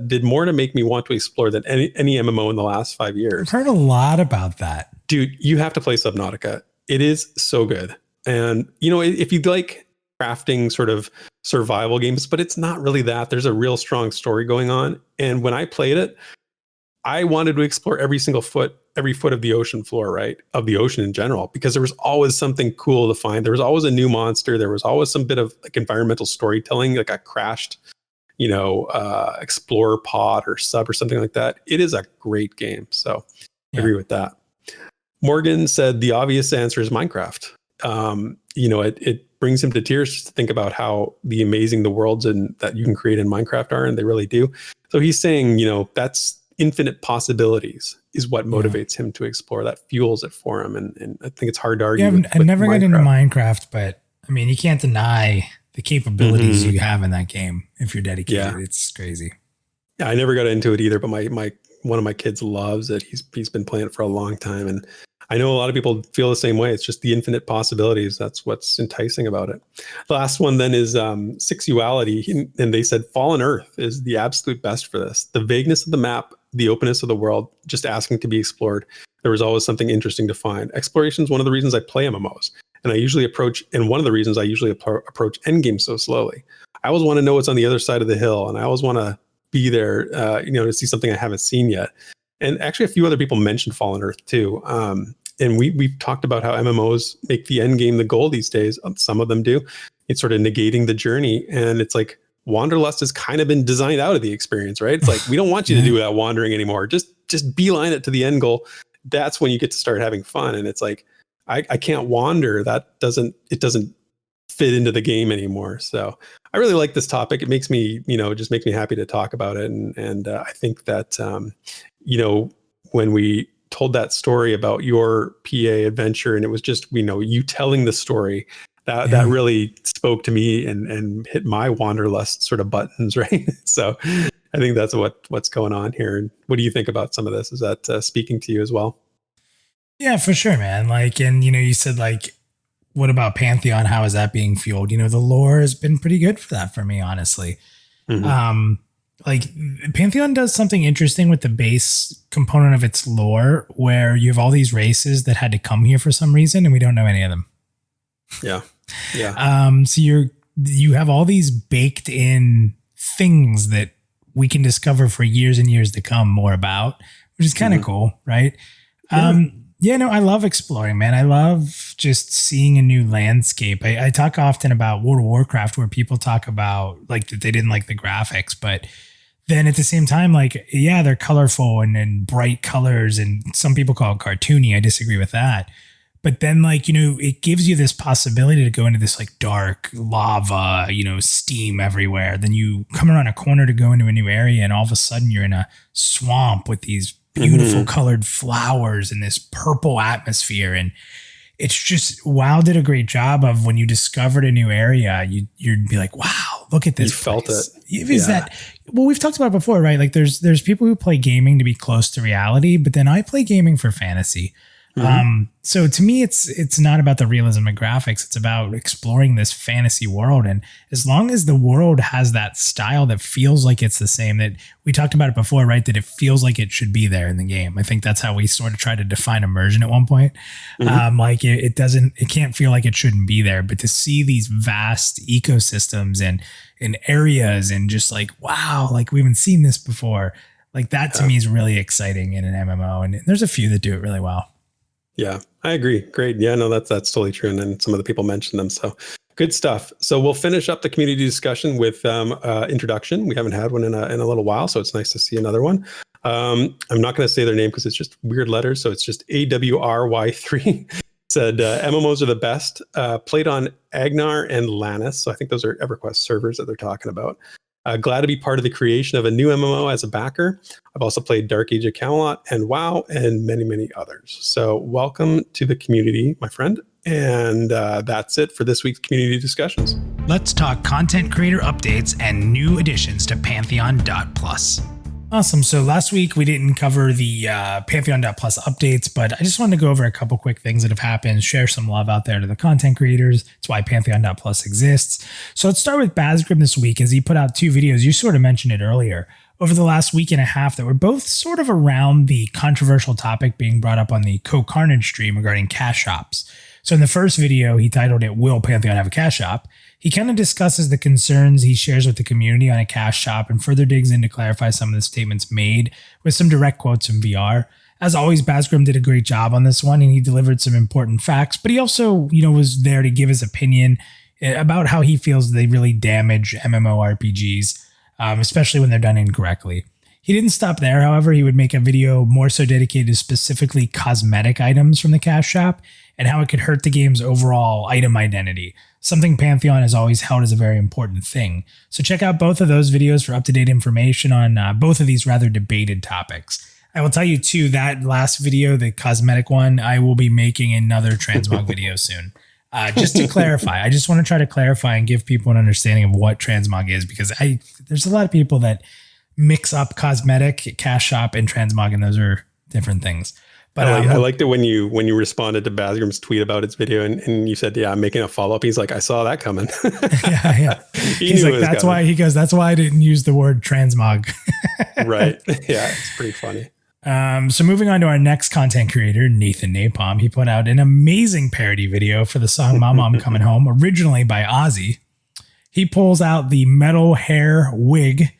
did more to make me want to explore than any MMO in the last 5 years. I've heard a lot about that. Dude, you have to play Subnautica. It is so good. And, if you like crafting sort of survival games, but it's not really that. There's a real strong story going on. And when I played it, I wanted to explore every foot of the ocean floor, right? Of the ocean in general, because there was always something cool to find. There was always a new monster. There was always some bit of like environmental storytelling, like a crashed, explorer pod or sub or something like that. It is a great game. So I agree with that. Morgan said the obvious answer is Minecraft. It brings him to tears just to think about how amazing the worlds that you can create in Minecraft are, and they really do. So he's saying, that's infinite possibilities is what motivates him to explore. That fuels it for him, and I think it's hard to argue. I never got into Minecraft, but I mean, you can't deny the capabilities you have in that game if you're dedicated. Yeah. It's crazy. Yeah, I never got into it either, but one of my kids loves it. He's been playing it for a long time, and I know a lot of people feel the same way. It's just the infinite possibilities. That's what's enticing about it. The last one then is Sexuality, and they said Fallen Earth is the absolute best for this. The vagueness of the map, the openness of the world, just asking to be explored. There was always something interesting to find. Exploration is one of the reasons I play MMOs, and one of the reasons I usually approach endgame so slowly. I always want to know what's on the other side of the hill, and I always want to be there, to see something I haven't seen yet. And actually, a few other people mentioned Fallen Earth too. And we've talked about how MMOs make the end game the goal these days. Some of them do. It's sort of negating the journey. And it's like Wanderlust has kind of been designed out of the experience, right? It's like, we don't want you to do that wandering anymore. Just beeline it to the end goal. That's when you get to start having fun. And it's like, I can't wander. It doesn't fit into the game anymore. So I really like this topic. It makes me, just makes me happy to talk about it. And I think that, when we told that story about your PA adventure, and it was just, you telling the story, that really spoke to me and hit my Wanderlust sort of buttons, right? So I think that's what's going on here. And what do you think about some of this? Is that speaking to you as well? Yeah, for sure, man. You said what about Pantheon? How is that being fueled? The lore has been pretty good for that for me, honestly. Mm-hmm. Pantheon does something interesting with the base component of its lore, where you have all these races that had to come here for some reason, and we don't know any of them. Yeah. So you have all these baked in things that we can discover for years and years to come more about, which is kind of cool, right? I love exploring, man. I love just seeing a new landscape. I talk often about World of Warcraft, where people talk about that they didn't like the graphics, but then at the same time, they're colorful and bright colors, and some people call it cartoony. I disagree with that. But then it gives you this possibility to go into this dark lava, steam everywhere. Then you come around a corner to go into a new area, and all of a sudden you're in a swamp with these beautiful colored flowers and this purple atmosphere. And it's just, WoW did a great job of, when you discovered a new area, you'd be like, wow, look at this. You felt it. Is that, well, we've talked about it before, right? There's people who play gaming to be close to reality, but then I play gaming for fantasy. So to me, it's not about the realism of graphics. It's about exploring this fantasy world. And as long as the world has that style that feels like it's the same, that we talked about it before, right? That it feels like it should be there in the game. I think that's how we sort of try to define immersion at one point. It can't feel like it shouldn't be there, but to see these vast ecosystems and areas and just wow, we haven't seen this before. That to me is really exciting in an MMO. And there's a few that do it really well. Yeah, I agree. Great. Yeah, no, that's totally true. And then some of the people mentioned them. So good stuff. So we'll finish up the community discussion with introduction. We haven't had one in a little while, so it's nice to see another one. I'm not going to say their name because it's just weird letters. So it's just AWRY3. Said MMOs are the best. Played on Agnar and Lannis. So I think those are EverQuest servers that they're talking about. Glad to be part of the creation of a new MMO as a backer. I've also played Dark Age of Camelot and WoW and many, many others. So welcome to the community, my friend. And that's it for this week's community discussions. Let's talk content creator updates and new additions to Pantheon.Plus. Awesome. So last week we didn't cover the Pantheon.Plus updates, but I just wanted to go over a couple quick things that have happened, share some love out there to the content creators. It's why Pantheon.Plus exists. So let's start with Basgrim this week, as he put out two videos. You sort of mentioned it earlier over the last week and a half that were both sort of around the controversial topic being brought up on the Co-Carnage stream regarding cash shops. So in the first video, he titled it, "Will Pantheon Have a Cash Shop?" He kind of discusses the concerns he shares with the community on a cash shop and further digs in to clarify some of the statements made with some direct quotes from VR. As always, Basgrim did a great job on this one, and he delivered some important facts, but he also, was there to give his opinion about how he feels they really damage MMORPGs, especially when they're done incorrectly. He didn't stop there, however. He would make a video more so dedicated to specifically cosmetic items from the cash shop and how it could hurt the game's overall item identity, something Pantheon has always held as a very important thing. So check out both of those videos for up-to-date information on both of these rather debated topics. I will tell you too, that last video, the cosmetic one, I will be making another transmog video soon. Just to clarify, I just want to try to clarify and give people an understanding of what transmog is, because there's a lot of people that mix up cosmetic, cash shop, and transmog, and those are different things. But I liked it when you responded to Basgrim's tweet about his video and you said, "Yeah, I'm making a follow up." He's like, "I saw that coming." Yeah. He's like, "That's why." He goes, "That's why I didn't use the word transmog." Right. Yeah, it's pretty funny. So moving on to our next content creator, Nathan Napalm. He put out an amazing parody video for the song "Mama I'm Coming Home," originally by Ozzy. He pulls out the metal hair wig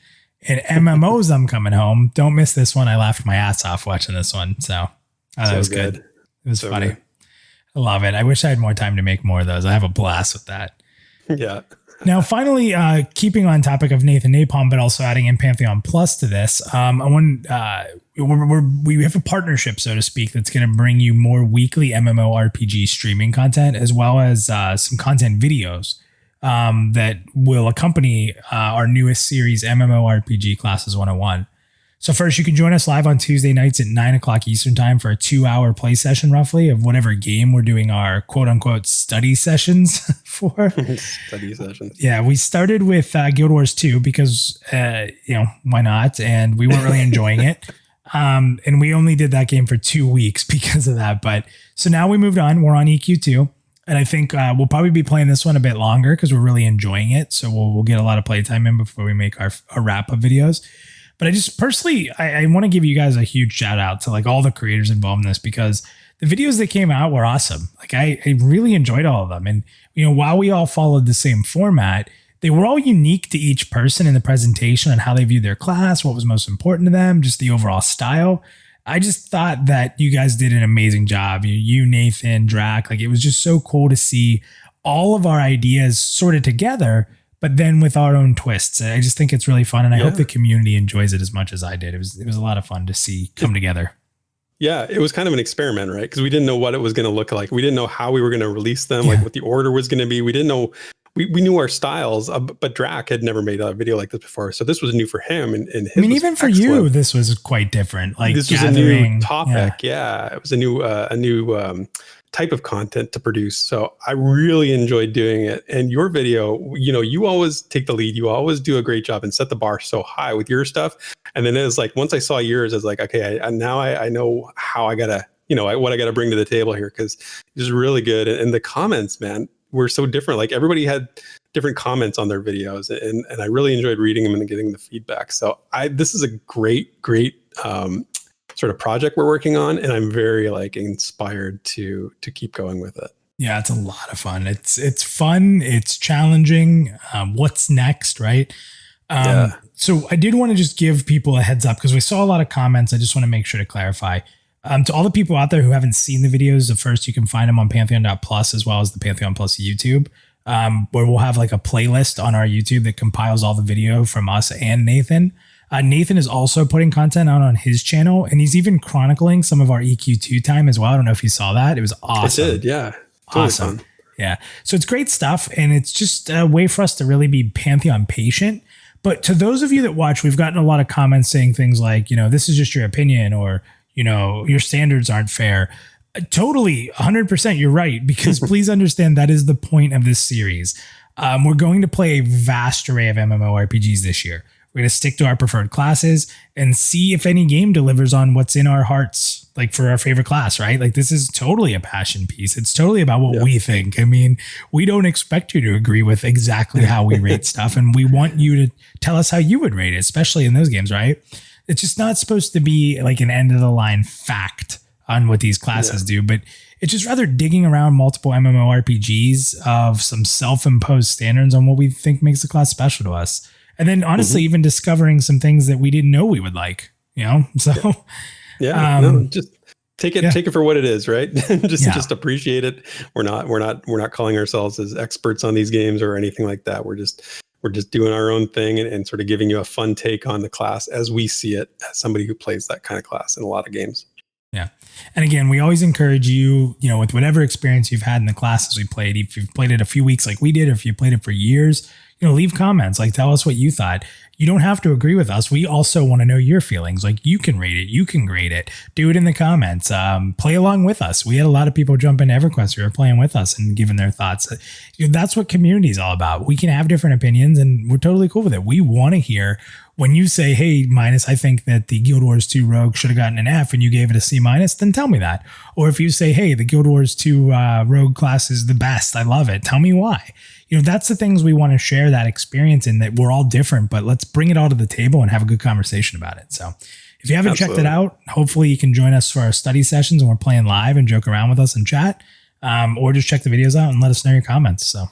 and MMOs I'm Coming Home. Don't miss this one. I laughed my ass off watching this one. So that was good. It was so funny. Good. I love it. I wish I had more time to make more of those. I have a blast with that. Yeah. Now, finally, keeping on topic of Nathan Napalm, but also adding in Pantheon Plus to this, we have a partnership, so to speak, that's going to bring you more weekly MMORPG streaming content, as well as some content videos that will accompany our newest series, MMORPG Classes 101. So first, you can join us live on Tuesday nights at 9 o'clock Eastern time for a 2-hour play session, roughly, of whatever game we're doing our quote-unquote study sessions for. Study sessions. Yeah, we started with Guild Wars 2 because, why not? And we weren't really enjoying it. And we only did that game for 2 weeks because of that. But so now we moved on. We're on EQ2. And I think we'll probably be playing this one a bit longer because we're really enjoying it. So we'll get a lot of playtime in before we make our wrap-up videos. But I just personally, I want to give you guys a huge shout out to like all the creators involved in this, because the videos that came out were awesome. Like I really enjoyed all of them. And, while we all followed the same format, they were all unique to each person in the presentation and how they viewed their class, what was most important to them, just the overall style. I just thought that you guys did an amazing job. You Nathan, Drac, like it was just so cool to see all of our ideas sorted together, but then with our own twists. I just think it's really fun, and I hope the community enjoys it as much as I did. It was a lot of fun to see come together. Yeah, it was kind of an experiment, right? Because we didn't know what it was going to look like. We didn't know how we were going to release them, like what the order was going to be. We didn't know. We knew our styles, but Drac had never made a video like this before, so this was new for him. And his even for you, this was quite different. Like this was a new topic. Yeah, it was a new type of content to produce. So I really enjoyed doing it. And your video, you always take the lead. You always do a great job and set the bar so high with your stuff. And then it was like, once I saw yours, I was like, okay, now I know how I gotta, what I gotta bring to the table here, because it was really good. And the comments, man, were so different. Like everybody had different comments on their videos, and I really enjoyed reading them and getting the feedback. So this is a great sort of project we're working on, and I'm very inspired to keep going with it. Yeah, it's a lot of fun. It's fun. It's challenging. What's next, right? So I did want to just give people a heads up because we saw a lot of comments. I just want to make sure to clarify. To all the people out there who haven't seen the videos, first you can find them on Pantheon.Plus as well as the Pantheon.Plus YouTube, where we'll have like a playlist on our YouTube that compiles all the video from us and Nathan. Nathan is also putting content out on his channel, and he's even chronicling some of our EQ2 time as well. I don't know if you saw that. It was awesome. I did, yeah. Totally awesome. Fun. Yeah. So it's great stuff, and it's just a way for us to really be Pantheon patient, But to those of you that watch, we've gotten a lot of comments saying things like, this is just your opinion, or, your standards aren't fair. Totally, 100%, you're right, because please understand that is the point of this series. We're going to play a vast array of MMORPGs this year. We're going to stick to our preferred classes and see if any game delivers on what's in our hearts, like for our favorite class, right? Like this is totally a passion piece. It's totally about what we think. I mean, we don't expect you to agree with exactly how we rate stuff. And we want you to tell us how you would rate it, especially in those games, right? It's just not supposed to be like an end of the line fact on what these classes do, but it's just rather digging around multiple MMORPGs of some self-imposed standards on what we think makes the class special to us. And then honestly, even discovering some things that we didn't know we would like, so just take it for what it is, right? just appreciate it. We're not calling ourselves as experts on these games or anything like that. We're just doing our own thing and sort of giving you a fun take on the class as we see it as somebody who plays that kind of class in a lot of games. Yeah. And again, we always encourage you, with whatever experience you've had in the classes we played, if you've played it a few weeks like we did, or if you played it for years, leave comments, like tell us what you thought. You don't have to agree with us. We also want to know your feelings. Like you can rate it, you can grade it, do it in the comments, play along with us. We had a lot of people jump into EverQuest who were playing with us and giving their thoughts. That's what community is all about. We can have different opinions and we're totally cool with it. We want to hear when you say, hey, Minus, I think that the Guild Wars 2 Rogue should have gotten an F and you gave it a C-, then tell me that. Or if you say, hey, the Guild Wars 2 Rogue class is the best, I love it, tell me why. That's the things we want to share that experience in, that we're all different, but let's bring it all to the table and have a good conversation about it. So if you haven't checked it out, hopefully you can join us for our study sessions and we're playing live and joke around with us and chat, or just check the videos out and let us know your comments. So,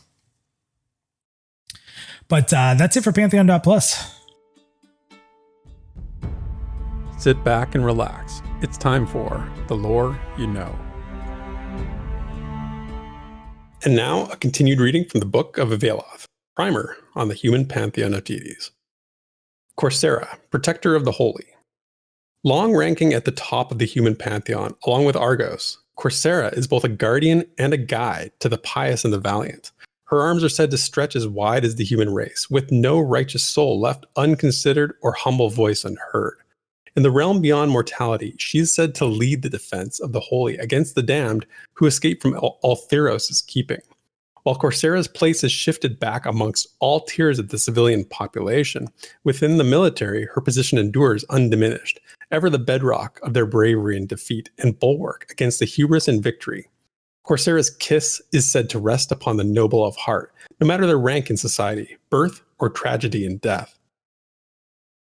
but that's it for Pantheon.Plus. Sit back and relax. It's time for The Lore You Know. And now, a continued reading from the Book of Availloth, primer on the human pantheon of deities. Coursera, protector of the holy. Long ranking at the top of the human pantheon, along with Argos, Coursera is both a guardian and a guide to the pious and the valiant. Her arms are said to stretch as wide as the human race, with no righteous soul left unconsidered or humble voice unheard. In the realm beyond mortality, she is said to lead the defense of the holy against the damned who escape from Altheros' keeping. While Coursera's place is shifted back amongst all tiers of the civilian population, within the military, her position endures undiminished, ever the bedrock of their bravery and defeat and bulwark against the hubris and victory. Coursera's kiss is said to rest upon the noble of heart, no matter their rank in society, birth, or tragedy and death.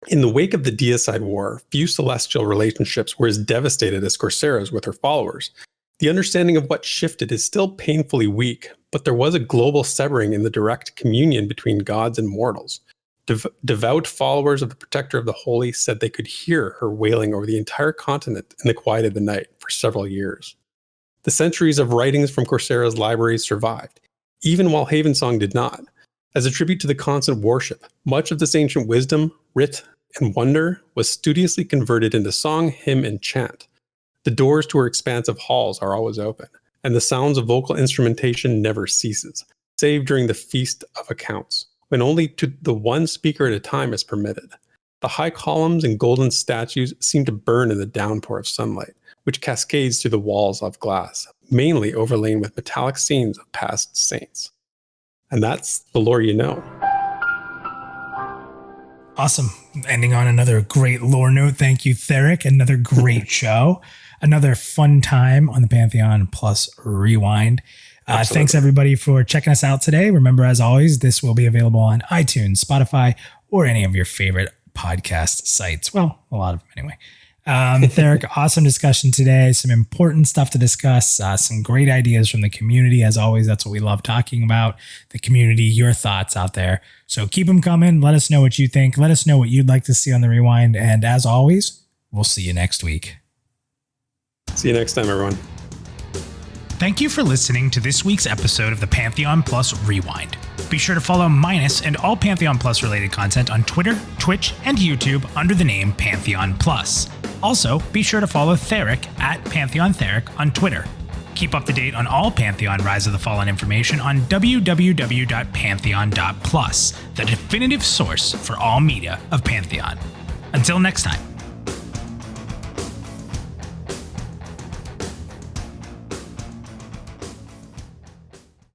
In the wake of the Deicide War, few celestial relationships were as devastated as Coursera's with her followers. The understanding of what shifted is still painfully weak, but there was a global severing in the direct communion between gods and mortals. Devout followers of the Protector of the Holy said they could hear her wailing over the entire continent in the quiet of the night for several years. The centuries of writings from Coursera's libraries survived, even while Havensong did not. As a tribute to the constant worship, much of this ancient wisdom, writ, and wonder was studiously converted into song, hymn, and chant. The doors to her expansive halls are always open, and the sounds of vocal instrumentation never ceases, save during the Feast of Accounts, when only to the one speaker at a time is permitted. The high columns and golden statues seem to burn in the downpour of sunlight, which cascades through the walls of glass, mainly overlain with metallic scenes of past saints. And that's the lore you know. Awesome. Ending on another great lore note. Thank you, Theric. Another great show. Another fun time on the Pantheon+ Rewind. Thanks, everybody, for checking us out today. Remember, as always, this will be available on iTunes, Spotify, or any of your favorite podcast sites. Well, a lot of them anyway. Theric, awesome discussion today. Some important stuff to discuss. Some great ideas from the community. As always, that's what we love talking about. The community, your thoughts out there. So keep them coming. Let us know what you think. Let us know what you'd like to see on the Rewind. And as always, we'll see you next week. See you next time, everyone. Thank you for listening to this week's episode of the Pantheon+ Rewind. Be sure to follow Minus and all Pantheon+ related content on Twitter, Twitch, and YouTube under the name Pantheon+. Also, be sure to follow Theric at Pantheon Theric on Twitter. Keep up to date on all Pantheon Rise of the Fallen information on www.Pantheon.Plus, the definitive source for all media of Pantheon. Until next time.